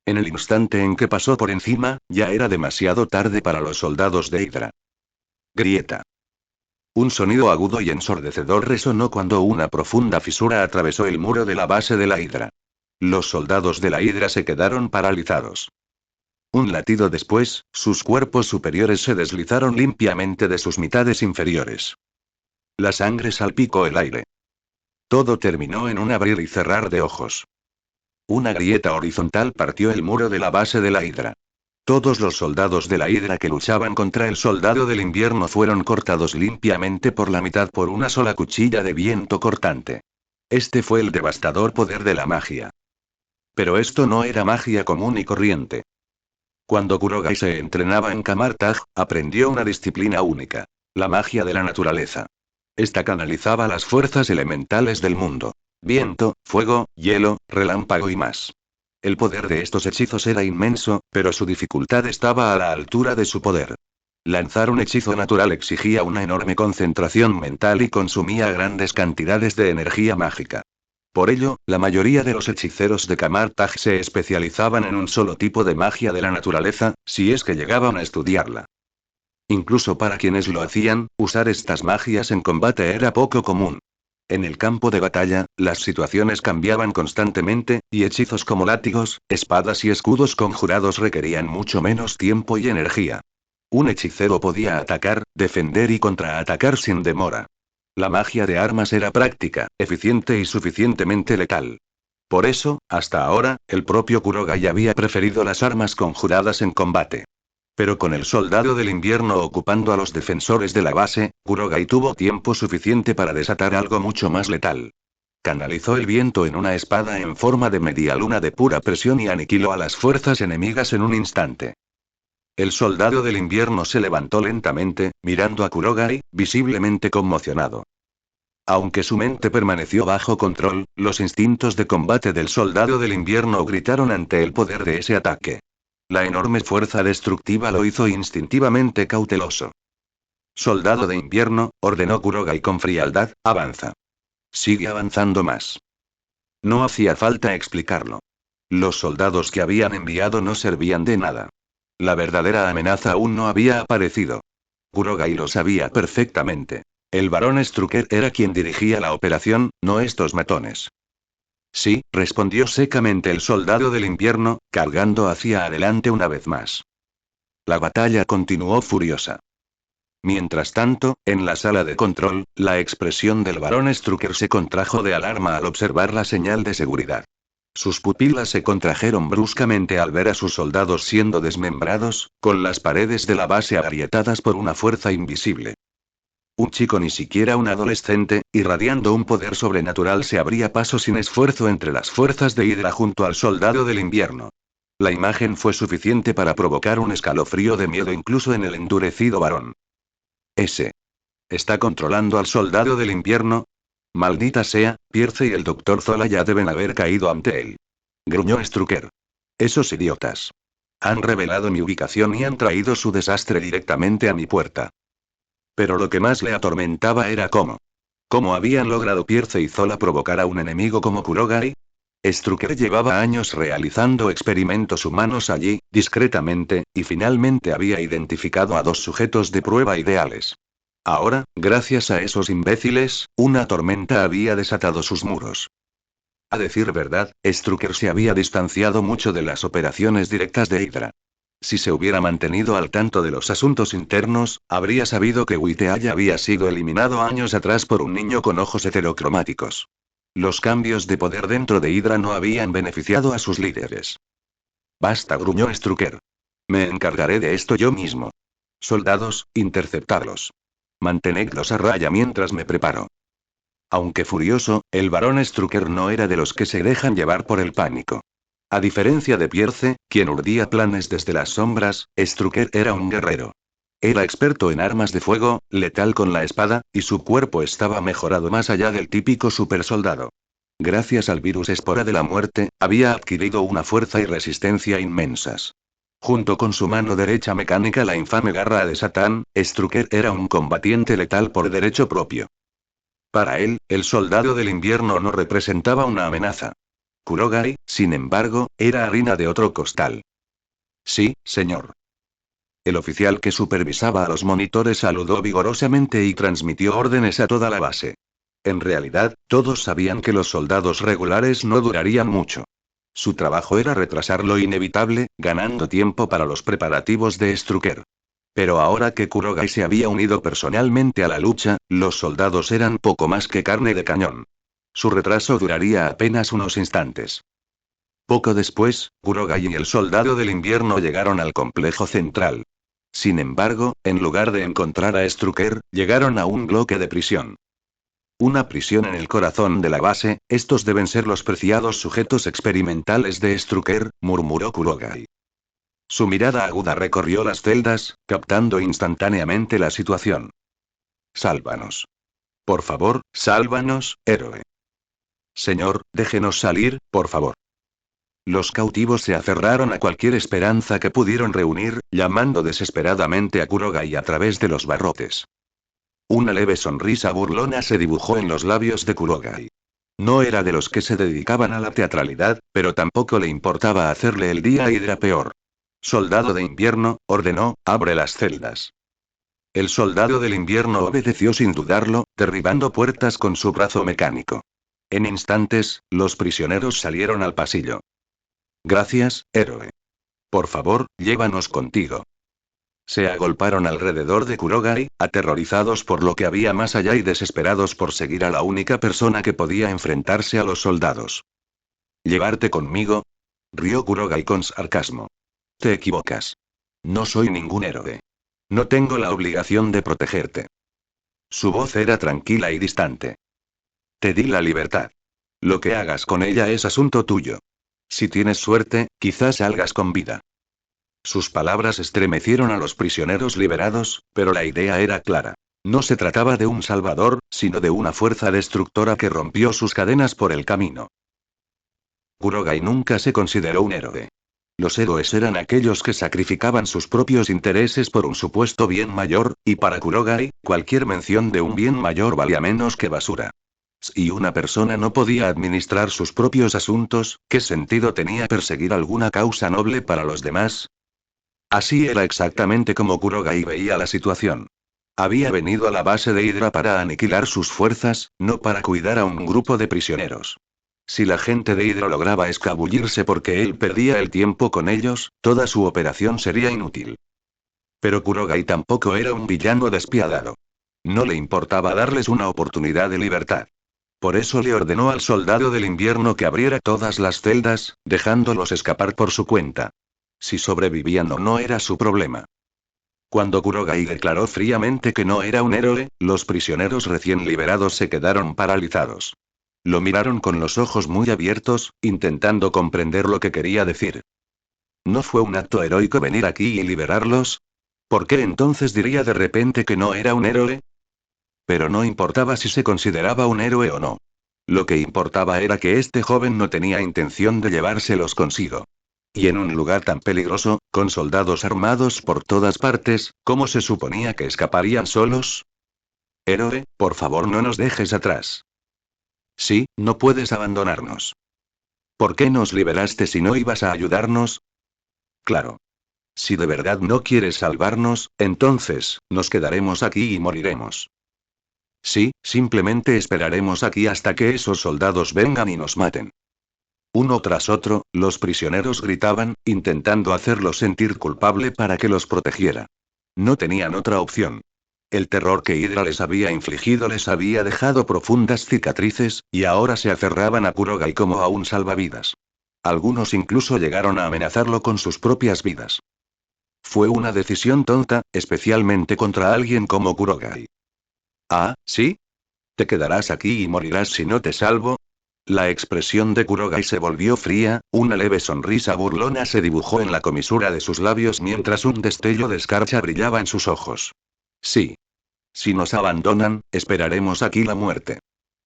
Speaker 1: En el instante en que pasó por encima, ya era demasiado tarde para los soldados de Hydra. Grieta. Un sonido agudo y ensordecedor resonó cuando una profunda fisura atravesó el muro de la base de la Hydra. Los soldados de la Hydra se quedaron paralizados. Un latido después, sus cuerpos superiores se deslizaron limpiamente de sus mitades inferiores. La sangre salpicó el aire. Todo terminó en un abrir y cerrar de ojos. Una grieta horizontal partió el muro de la base de la Hydra. Todos los soldados de la Hydra que luchaban contra el soldado del invierno fueron cortados limpiamente por la mitad por una sola cuchilla de viento cortante. Este fue el devastador poder de la magia. Pero esto no era magia común y corriente. Cuando Kurogai se entrenaba en Kamartaj, aprendió una disciplina única: la magia de la naturaleza. Esta canalizaba las fuerzas elementales del mundo: viento, fuego, hielo, relámpago y más. El poder de estos hechizos era inmenso, pero su dificultad estaba a la altura de su poder. Lanzar un hechizo natural exigía una enorme concentración mental y consumía grandes cantidades de energía mágica. Por ello, la mayoría de los hechiceros de Kamartaj se especializaban en un solo tipo de magia de la naturaleza, si es que llegaban a estudiarla. Incluso para quienes lo hacían, usar estas magias en combate era poco común. En el campo de batalla, las situaciones cambiaban constantemente, y hechizos como látigos, espadas y escudos conjurados requerían mucho menos tiempo y energía. Un hechicero podía atacar, defender y contraatacar sin demora. La magia de armas era práctica, eficiente y suficientemente letal. Por eso, hasta ahora, el propio Kurogai había preferido las armas conjuradas en combate. Pero con el soldado del invierno ocupando a los defensores de la base, Kurogai tuvo tiempo suficiente para desatar algo mucho más letal. Canalizó el viento en una espada en forma de media luna de pura presión y aniquiló a las fuerzas enemigas en un instante. El soldado del invierno se levantó lentamente, mirando a Kurogai, visiblemente conmocionado. Aunque su mente permaneció bajo control, los instintos de combate del soldado del invierno gritaron ante el poder de ese ataque. La enorme fuerza destructiva lo hizo instintivamente cauteloso. Soldado de invierno, ordenó Kurogai con frialdad, avanza. Sigue avanzando más. No hacía falta explicarlo. Los soldados que habían enviado no servían de nada. La verdadera amenaza aún no había aparecido. Kurogai lo sabía perfectamente. El barón Strucker era quien dirigía la operación, no estos matones. Sí, respondió secamente el soldado del invierno, cargando hacia adelante una vez más. La batalla continuó furiosa. Mientras tanto, en la sala de control, la expresión del barón Strucker se contrajo de alarma al observar la señal de seguridad. Sus pupilas se contrajeron bruscamente al ver a sus soldados siendo desmembrados, con las paredes de la base agrietadas por una fuerza invisible. Un chico, ni siquiera un adolescente, irradiando un poder sobrenatural, se abría paso sin esfuerzo entre las fuerzas de Hydra junto al soldado del invierno. La imagen fue suficiente para provocar un escalofrío de miedo incluso en el endurecido varón. Ese. ¿Está controlando al soldado del invierno? Maldita sea, Pierce y el Dr. Zola ya deben haber caído ante él. Gruñó Strucker. Esos idiotas. Han revelado mi ubicación y han traído su desastre directamente a mi puerta. Pero lo que más le atormentaba era cómo habían logrado Pierce y Zola provocar a un enemigo como Kurogai. Strucker llevaba años realizando experimentos humanos allí, discretamente, y finalmente había identificado a dos sujetos de prueba ideales. Ahora, gracias a esos imbéciles, una tormenta había desatado sus muros. A decir verdad, Strucker se había distanciado mucho de las operaciones directas de Hydra. Si se hubiera mantenido al tanto de los asuntos internos, habría sabido que Whiteaya había sido eliminado años atrás por un niño con ojos heterocromáticos. Los cambios de poder dentro de Hydra no habían beneficiado a sus líderes. Basta, gruñó Strucker. Me encargaré de esto yo mismo. Soldados, interceptadlos. Mantenedlos a raya mientras me preparo. Aunque furioso, el barón Strucker no era de los que se dejan llevar por el pánico. A diferencia de Pierce, quien urdía planes desde las sombras, Strucker era un guerrero. Era experto en armas de fuego, letal con la espada, y su cuerpo estaba mejorado más allá del típico supersoldado. Gracias al virus espora de la muerte, había adquirido una fuerza y resistencia inmensas. Junto con su mano derecha mecánica, la infame garra de Satán, Strucker era un combatiente letal por derecho propio. Para él, el soldado del invierno no representaba una amenaza. Kurogai, sin embargo, era harina de otro costal. Sí, señor. El oficial que supervisaba a los monitores saludó vigorosamente y transmitió órdenes a toda la base. En realidad, todos sabían que los soldados regulares no durarían mucho. Su trabajo era retrasar lo inevitable, ganando tiempo para los preparativos de Strucker. Pero ahora que Kurogai se había unido personalmente a la lucha, los soldados eran poco más que carne de cañón. Su retraso duraría apenas unos instantes. Poco después, Kurogai y el soldado del invierno llegaron al complejo central. Sin embargo, en lugar de encontrar a Strucker, llegaron a un bloque de prisión. Una prisión en el corazón de la base, estos deben ser los preciados sujetos experimentales de Strucker, murmuró Kurogai. Su mirada aguda recorrió las celdas, captando instantáneamente la situación. Sálvanos. Por favor, sálvanos, héroe. Señor, déjenos salir, por favor. Los cautivos se aferraron a cualquier esperanza que pudieron reunir, llamando desesperadamente a Kurogai a través de los barrotes. Una leve sonrisa burlona se dibujó en los labios de Kurogai. No era de los que se dedicaban a la teatralidad, pero tampoco le importaba hacerle el día a Hydra peor. Soldado de invierno, ordenó, abre las celdas. El soldado del invierno obedeció sin dudarlo, derribando puertas con su brazo mecánico. En instantes, los prisioneros salieron al pasillo. Gracias, héroe. Por favor, llévanos contigo. Se agolparon alrededor de Kurogai, aterrorizados por lo que había más allá y desesperados por seguir a la única persona que podía enfrentarse a los soldados. ¿Llevarte conmigo? Rió Kurogai con sarcasmo. Te equivocas. No soy ningún héroe. No tengo la obligación de protegerte. Su voz era tranquila y distante. Te di la libertad. Lo que hagas con ella es asunto tuyo. Si tienes suerte, quizás salgas con vida. Sus palabras estremecieron a los prisioneros liberados, pero la idea era clara. No se trataba de un salvador, sino de una fuerza destructora que rompió sus cadenas por el camino. Kurogai nunca se consideró un héroe. Los héroes eran aquellos que sacrificaban sus propios intereses por un supuesto bien mayor, y para Kurogai, cualquier mención de un bien mayor valía menos que basura. Si una persona no podía administrar sus propios asuntos, ¿qué sentido tenía perseguir alguna causa noble para los demás? Así era exactamente como Kurogai veía la situación. Había venido a la base de Hydra para aniquilar sus fuerzas, no para cuidar a un grupo de prisioneros. Si la gente de Hydra lograba escabullirse porque él perdía el tiempo con ellos, toda su operación sería inútil. Pero Kurogai tampoco era un villano despiadado. No le importaba darles una oportunidad de libertad. Por eso le ordenó al soldado del invierno que abriera todas las celdas, dejándolos escapar por su cuenta. Si sobrevivían o no era su problema. Cuando Kurogai declaró fríamente que no era un héroe, los prisioneros recién liberados se quedaron paralizados. Lo miraron con los ojos muy abiertos, intentando comprender lo que quería decir. ¿No fue un acto heroico venir aquí y liberarlos? ¿Por qué entonces diría de repente que no era un héroe? Pero no importaba si se consideraba un héroe o no. Lo que importaba era que este joven no tenía intención de llevárselos consigo. Y en un lugar tan peligroso, con soldados armados por todas partes, ¿cómo se suponía que escaparían solos? Héroe, por favor no nos dejes atrás. Sí, no puedes abandonarnos. ¿Por qué nos liberaste si no ibas a ayudarnos? Claro. Si de verdad no quieres salvarnos, entonces, nos quedaremos aquí y moriremos. Sí, simplemente esperaremos aquí hasta que esos soldados vengan y nos maten. Uno tras otro, los prisioneros gritaban, intentando hacerlo sentir culpable para que los protegiera. No tenían otra opción. El terror que Hydra les había infligido les había dejado profundas cicatrices, y ahora se aferraban a Kurogai como a un salvavidas. Algunos incluso llegaron a amenazarlo con sus propias vidas. Fue una decisión tonta, especialmente contra alguien como Kurogai. Ah, ¿sí? ¿Te quedarás aquí y morirás si no te salvo? La expresión de Kurogai se volvió fría, una leve sonrisa burlona se dibujó en la comisura de sus labios mientras un destello de escarcha brillaba en sus ojos. Sí. Si nos abandonan, esperaremos aquí la muerte.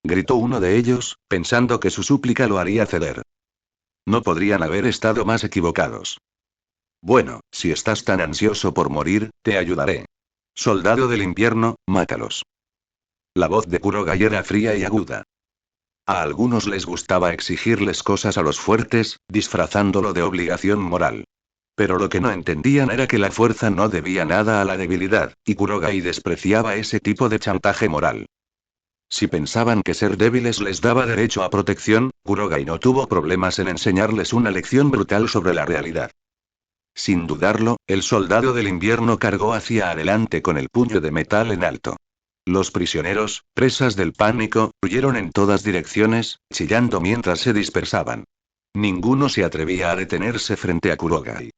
Speaker 1: Gritó uno de ellos, pensando que su súplica lo haría ceder. No podrían haber estado más equivocados. Bueno, si estás tan ansioso por morir, te ayudaré. Soldado del invierno, mátalos. La voz de Kurogai era fría y aguda. A algunos les gustaba exigirles cosas a los fuertes, disfrazándolo de obligación moral. Pero lo que no entendían era que la fuerza no debía nada a la debilidad, y Kurogai despreciaba ese tipo de chantaje moral. Si pensaban que ser débiles les daba derecho a protección, Kurogai no tuvo problemas en enseñarles una lección brutal sobre la realidad. Sin dudarlo, el soldado del invierno cargó hacia adelante con el puño de metal en alto. Los prisioneros, presas del pánico, huyeron en todas direcciones, chillando mientras se dispersaban. Ninguno se atrevía a detenerse frente a Kurogai.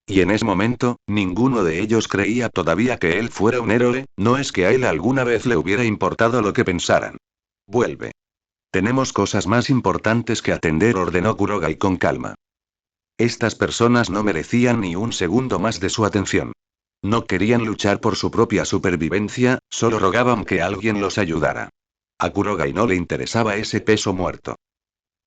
Speaker 1: Y en ese momento, ninguno de ellos creía todavía que él fuera un héroe, no es que a él alguna vez le hubiera importado lo que pensaran. Vuelve. Tenemos cosas más importantes que atender, ordenó Kurogai con calma. Estas personas no merecían ni un segundo más de su atención. No querían luchar por su propia supervivencia, solo rogaban que alguien los ayudara. A Kurogai no le interesaba ese peso muerto.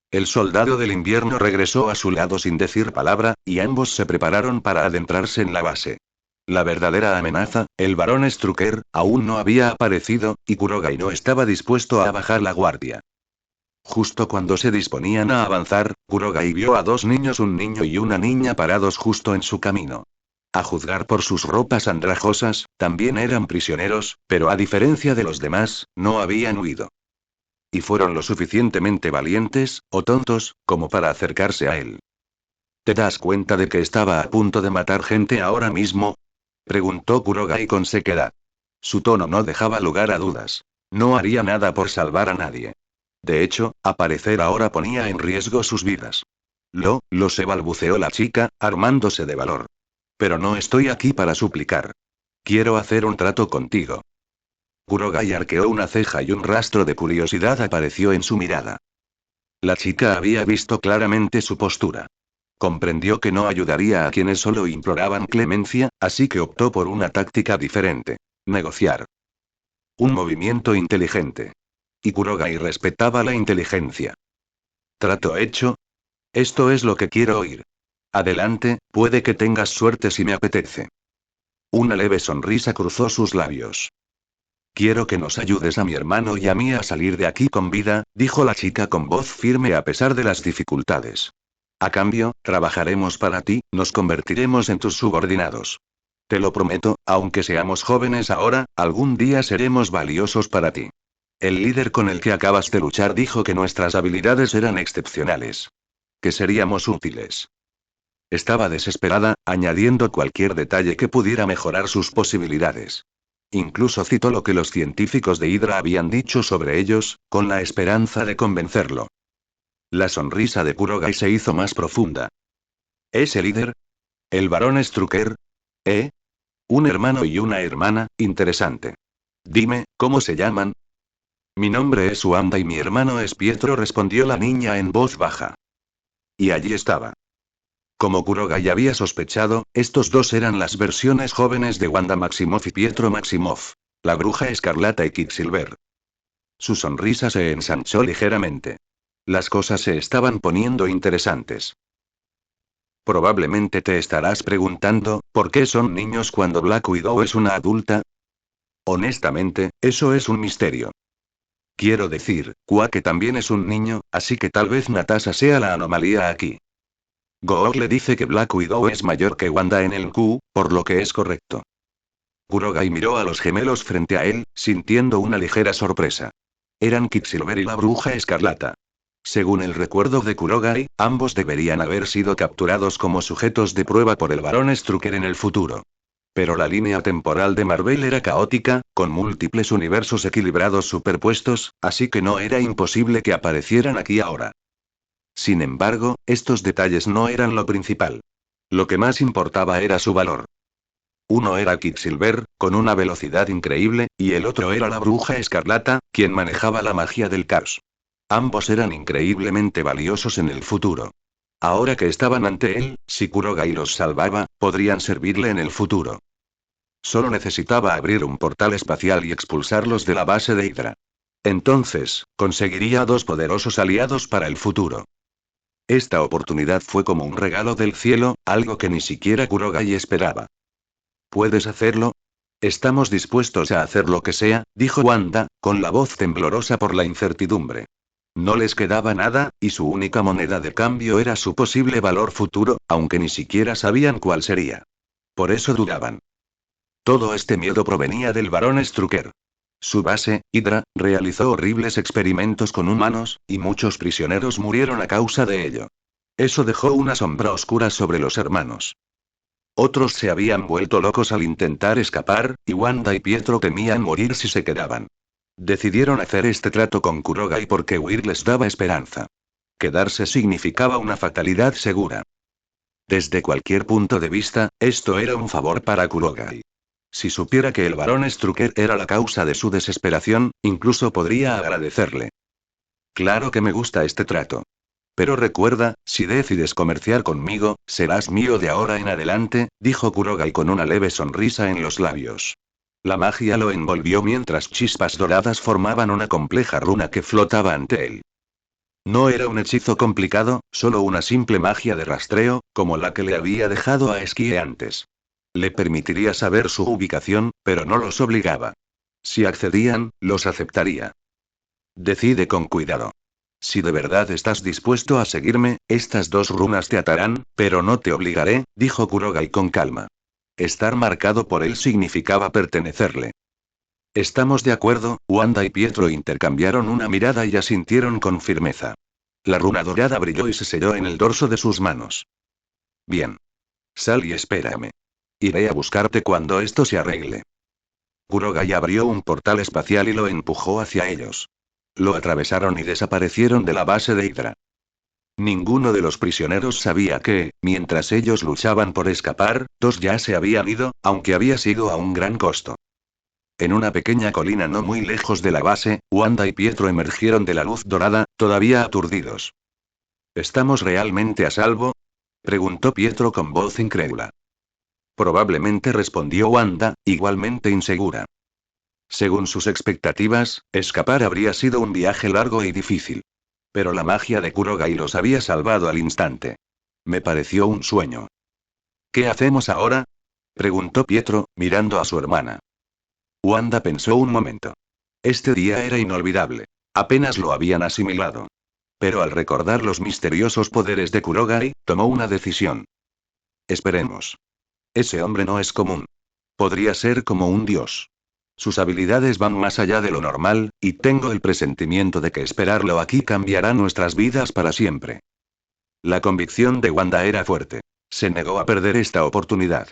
Speaker 1: El soldado del invierno regresó a su lado sin decir palabra, y ambos se prepararon para adentrarse en la base. La verdadera amenaza, el barón Strucker, aún no había aparecido, y Kurogai no estaba dispuesto a bajar la guardia. Justo cuando se disponían a avanzar, Kurogai vio a dos niños, un niño y una niña parados justo en su camino. A juzgar por sus ropas andrajosas, también eran prisioneros, pero a diferencia de los demás, no habían huido. Y fueron lo suficientemente valientes, o tontos, como para acercarse a él. ¿Te das cuenta de que estaba a punto de matar gente ahora mismo? Preguntó Kurogai con sequedad. Su tono no dejaba lugar a dudas. No haría nada por salvar a nadie. De hecho, aparecer ahora ponía en riesgo sus vidas. Lo sé, balbuceó la chica, armándose de valor. Pero no estoy aquí para suplicar. Quiero hacer un trato contigo. Kurogai arqueó una ceja y un rastro de curiosidad apareció en su mirada. La chica había visto claramente su postura. Comprendió que no ayudaría a quienes solo imploraban clemencia, así que optó por una táctica diferente. Negociar. Un movimiento inteligente. Y Kurogai respetaba la inteligencia. ¿Trato hecho? Esto es lo que quiero oír. Adelante, puede que tengas suerte si me apetece. Una leve sonrisa cruzó sus labios. Quiero que nos ayudes a mi hermano y a mí a salir de aquí con vida, dijo la chica con voz firme a pesar de las dificultades. A cambio, trabajaremos para ti, nos convertiremos en tus subordinados. Te lo prometo, aunque seamos jóvenes ahora, algún día seremos valiosos para ti. El líder con el que acabas de luchar dijo que nuestras habilidades eran excepcionales. Que seríamos útiles. Estaba desesperada, añadiendo cualquier detalle que pudiera mejorar sus posibilidades. Incluso citó lo que los científicos de Hydra habían dicho sobre ellos, con la esperanza de convencerlo. La sonrisa de Kurogai se hizo más profunda. ¿Es el líder? ¿El barón Strucker? ¿Eh? Un hermano y una hermana, interesante. Dime, ¿cómo se llaman? Mi nombre es Wanda y mi hermano es Pietro, respondió la niña en voz baja. Y allí estaba. Como Kurogai había sospechado, estos dos eran las versiones jóvenes de Wanda Maximoff y Pietro Maximoff. La bruja escarlata y Quicksilver. Su sonrisa se ensanchó ligeramente. Las cosas se estaban poniendo interesantes. Probablemente te estarás preguntando, ¿por qué son niños cuando Black Widow es una adulta? Honestamente, eso es un misterio. Quiero decir, Quake también es un niño, así que tal vez Natasha sea la anomalía aquí. Google dice que Black Widow es mayor que Wanda en el Q, por lo que es correcto. Kurogai miró a los gemelos frente a él, sintiendo una ligera sorpresa. Eran Quicksilver y la bruja escarlata. Según el recuerdo de Kurogai, ambos deberían haber sido capturados como sujetos de prueba por el barón Strucker en el futuro. Pero la línea temporal de Marvel era caótica, con múltiples universos equilibrados superpuestos, así que no era imposible que aparecieran aquí ahora. Sin embargo, estos detalles no eran lo principal. Lo que más importaba era su valor. Uno era Quicksilver, con una velocidad increíble, y el otro era la bruja escarlata, quien manejaba la magia del caos. Ambos eran increíblemente valiosos en el futuro. Ahora que estaban ante él, si Kurogai los salvaba, podrían servirle en el futuro. Solo necesitaba abrir un portal espacial y expulsarlos de la base de Hydra. Entonces, conseguiría dos poderosos aliados para el futuro. Esta oportunidad fue como un regalo del cielo, algo que ni siquiera Kurogai esperaba. ¿Puedes hacerlo? Estamos dispuestos a hacer lo que sea, dijo Wanda, con la voz temblorosa por la incertidumbre. No les quedaba nada, y su única moneda de cambio era su posible valor futuro, aunque ni siquiera sabían cuál sería. Por eso dudaban. Todo este miedo provenía del barón Strucker. Su base, Hydra, realizó horribles experimentos con humanos, y muchos prisioneros murieron a causa de ello. Eso dejó una sombra oscura sobre los hermanos. Otros se habían vuelto locos al intentar escapar, y Wanda y Pietro temían morir si se quedaban. Decidieron hacer este trato con Kurogai porque huir les daba esperanza. Quedarse significaba una fatalidad segura. Desde cualquier punto de vista, esto era un favor para Kurogai. Si supiera que el barón Strucker era la causa de su desesperación, incluso podría agradecerle. Claro que me gusta este trato. Pero recuerda, si decides comerciar conmigo, serás mío de ahora en adelante, dijo Kurogai con una leve sonrisa en los labios. La magia lo envolvió mientras chispas doradas formaban una compleja runa que flotaba ante él. No era un hechizo complicado, solo una simple magia de rastreo, como la que le había dejado a Esquie antes. Le permitiría saber su ubicación, pero no los obligaba. Si accedían, los aceptaría. Decide con cuidado. Si de verdad estás dispuesto a seguirme, estas dos runas te atarán, pero no te obligaré, dijo Kurogai con calma. Estar marcado por él significaba pertenecerle. Estamos de acuerdo, Wanda y Pietro intercambiaron una mirada y asintieron con firmeza. La runa dorada brilló y se selló en el dorso de sus manos. Bien. Sal y espérame. Iré a buscarte cuando esto se arregle. Kurogai abrió un portal espacial y lo empujó hacia ellos. Lo atravesaron y desaparecieron de la base de Hydra. Ninguno de los prisioneros sabía que, mientras ellos luchaban por escapar, dos ya se habían ido, aunque había sido a un gran costo. En una pequeña colina no muy lejos de la base, Wanda y Pietro emergieron de la luz dorada, todavía aturdidos. ¿Estamos realmente a salvo?, preguntó Pietro con voz incrédula. Probablemente, respondió Wanda, igualmente insegura. Según sus expectativas, escapar habría sido un viaje largo y difícil. Pero la magia de Kurogai los había salvado al instante. Me pareció un sueño. ¿Qué hacemos ahora?, preguntó Pietro, mirando a su hermana. Wanda pensó un momento. Este día era inolvidable. Apenas lo habían asimilado. Pero al recordar los misteriosos poderes de Kurogai, tomó una decisión. Esperemos. Ese hombre no es común. Podría ser como un dios. Sus habilidades van más allá de lo normal, y tengo el presentimiento de que esperarlo aquí cambiará nuestras vidas para siempre. La convicción de Wanda era fuerte. Se negó a perder esta oportunidad.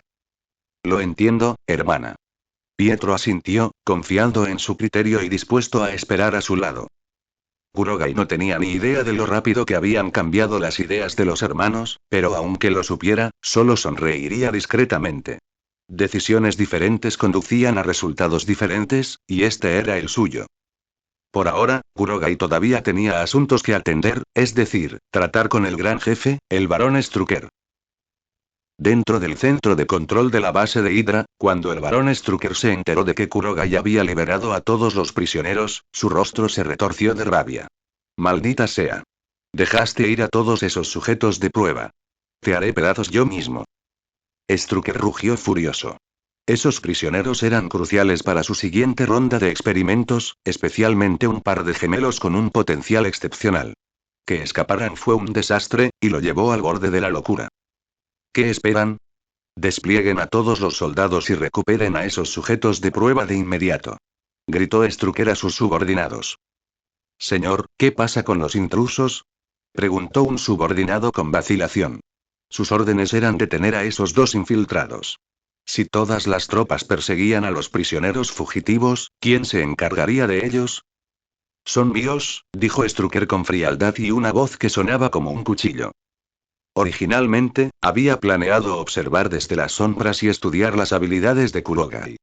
Speaker 1: Lo entiendo, hermana. Pietro asintió, confiando en su criterio y dispuesto a esperar a su lado. Kurogai no tenía ni idea de lo rápido que habían cambiado las ideas de los hermanos, pero aunque lo supiera, solo sonreiría discretamente. Decisiones diferentes conducían a resultados diferentes, y este era el suyo. Por ahora, Kurogai todavía tenía asuntos que atender, es decir, tratar con el gran jefe, el barón Strucker. Dentro del centro de control de la base de Hydra, cuando el barón Strucker se enteró de que Kurogai había liberado a todos los prisioneros, su rostro se retorció de rabia. Maldita sea. Dejaste ir a todos esos sujetos de prueba. Te haré pedazos yo mismo. Strucker rugió furioso. Esos prisioneros eran cruciales para su siguiente ronda de experimentos, especialmente un par de gemelos con un potencial excepcional. Que escaparan fue un desastre, y lo llevó al borde de la locura. ¿Qué esperan? Desplieguen a todos los soldados y recuperen a esos sujetos de prueba de inmediato. Gritó Strucker a sus subordinados. Señor, ¿qué pasa con los intrusos?, preguntó un subordinado con vacilación. Sus órdenes eran detener a esos dos infiltrados. Si todas las tropas perseguían a los prisioneros fugitivos, ¿quién se encargaría de ellos? Son míos, dijo Strucker con frialdad y una voz que sonaba como un cuchillo. Originalmente, había planeado observar desde las sombras y estudiar las habilidades de Kurogai.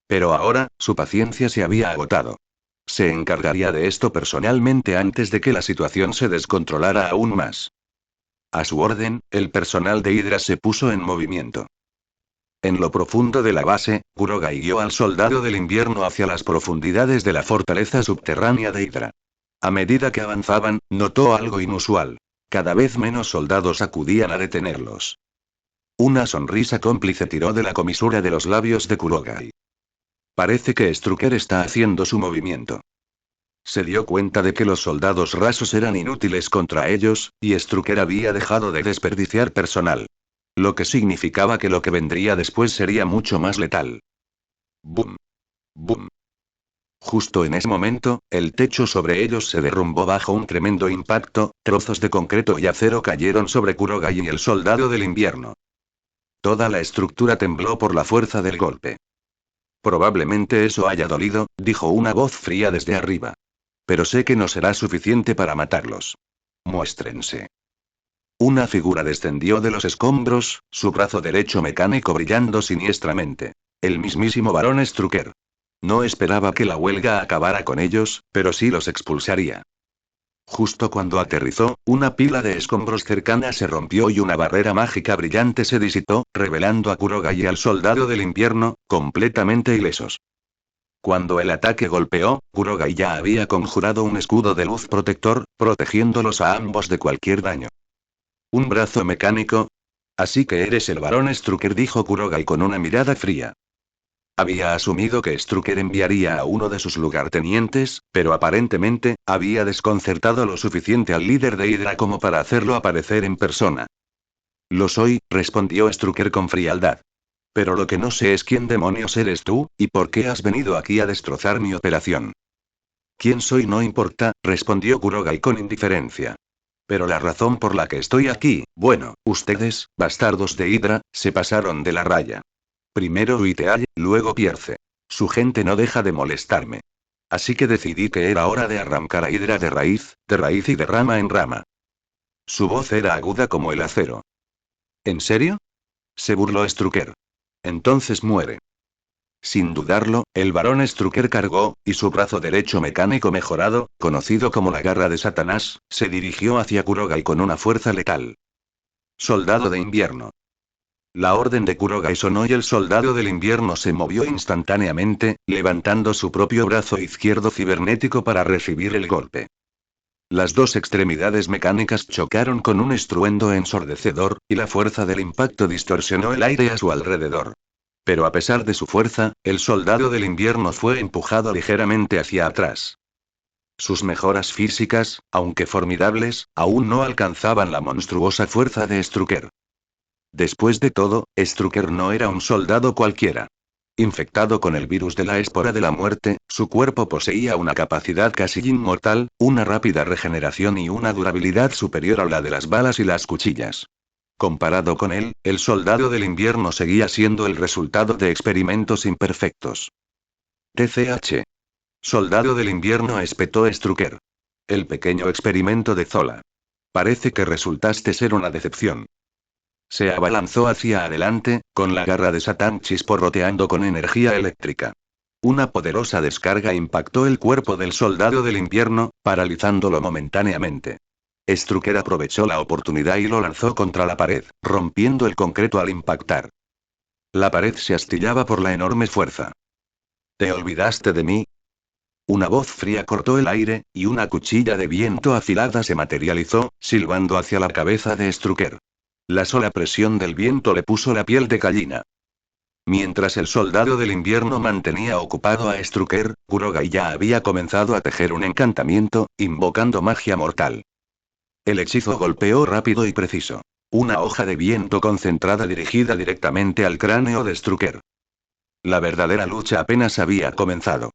Speaker 1: Pero ahora, su paciencia se había agotado. Se encargaría de esto personalmente antes de que la situación se descontrolara aún más. A su orden, el personal de Hydra se puso en movimiento. En lo profundo de la base, Kurogai guió al soldado del invierno hacia las profundidades de la fortaleza subterránea de Hydra. A medida que avanzaban, notó algo inusual. Cada vez menos soldados acudían a detenerlos. Una sonrisa cómplice tiró de la comisura de los labios de Kurogai. Parece que Strucker está haciendo su movimiento. Se dio cuenta de que los soldados rasos eran inútiles contra ellos, y Strucker había dejado de desperdiciar personal. Lo que significaba que lo que vendría después sería mucho más letal. ¡Bum! ¡Bum! Justo en ese momento, el techo sobre ellos se derrumbó bajo un tremendo impacto, trozos de concreto y acero cayeron sobre Kurogai y el soldado del invierno. Toda la estructura tembló por la fuerza del golpe. Probablemente eso haya dolido, dijo una voz fría desde arriba. Pero sé que no será suficiente para matarlos. Muéstrense. Una figura descendió de los escombros, su brazo derecho mecánico brillando siniestramente. El mismísimo barón Strucker. No esperaba que la huelga acabara con ellos, pero sí los expulsaría. Justo cuando aterrizó, una pila de escombros cercana se rompió y una barrera mágica brillante se disipó, revelando a Kurogai y al soldado del invierno, completamente ilesos. Cuando el ataque golpeó, Kurogai ya había conjurado un escudo de luz protector, protegiéndolos a ambos de cualquier daño. ¿Un brazo mecánico? Así que eres el barón Strucker, dijo Kurogai con una mirada fría. Había asumido que Strucker enviaría a uno de sus lugartenientes, pero aparentemente, había desconcertado lo suficiente al líder de Hydra como para hacerlo aparecer en persona. Lo soy, respondió Strucker con frialdad. Pero lo que no sé es quién demonios eres tú, y por qué has venido aquí a destrozar mi operación. Quién soy no importa, respondió Kurogai con indiferencia. Pero la razón por la que estoy aquí, bueno, ustedes, bastardos de Hydra, se pasaron de la raya. Primero Uiteal, luego Pierce. Su gente no deja de molestarme. Así que decidí que era hora de arrancar a Hydra de raíz y de rama en rama. Su voz era aguda como el acero. ¿En serio? Se burló Strucker. Entonces muere. Sin dudarlo, el barón Strucker cargó, y su brazo derecho mecánico mejorado, conocido como la garra de Satanás, se dirigió hacia Kurogai con una fuerza letal. Soldado de invierno. La orden de Kurogai sonó y el soldado del invierno se movió instantáneamente, levantando su propio brazo izquierdo cibernético para recibir el golpe. Las dos extremidades mecánicas chocaron con un estruendo ensordecedor, y la fuerza del impacto distorsionó el aire a su alrededor. Pero a pesar de su fuerza, el soldado del invierno fue empujado ligeramente hacia atrás. Sus mejoras físicas, aunque formidables, aún no alcanzaban la monstruosa fuerza de Strucker. Después de todo, Strucker no era un soldado cualquiera. Infectado con el virus de la espora de la muerte, su cuerpo poseía una capacidad casi inmortal, una rápida regeneración y una durabilidad superior a la de las balas y las cuchillas. Comparado con él, el soldado del invierno seguía siendo el resultado de experimentos imperfectos. TCH. Soldado del invierno, espetó Strucker. El pequeño experimento de Zola. Parece que resultaste ser una decepción. Se abalanzó hacia adelante, con la garra de Satán chisporroteando con energía eléctrica. Una poderosa descarga impactó el cuerpo del soldado del invierno, paralizándolo momentáneamente. Strucker aprovechó la oportunidad y lo lanzó contra la pared, rompiendo el concreto al impactar. La pared se astillaba por la enorme fuerza. ¿Te olvidaste de mí? Una voz fría cortó el aire, y una cuchilla de viento afilada se materializó, silbando hacia la cabeza de Strucker. La sola presión del viento le puso la piel de gallina. Mientras el soldado del invierno mantenía ocupado a Strucker, Kurogai ya había comenzado a tejer un encantamiento, invocando magia mortal. El hechizo golpeó rápido y preciso. Una hoja de viento concentrada dirigida directamente al cráneo de Strucker. La verdadera lucha apenas había comenzado.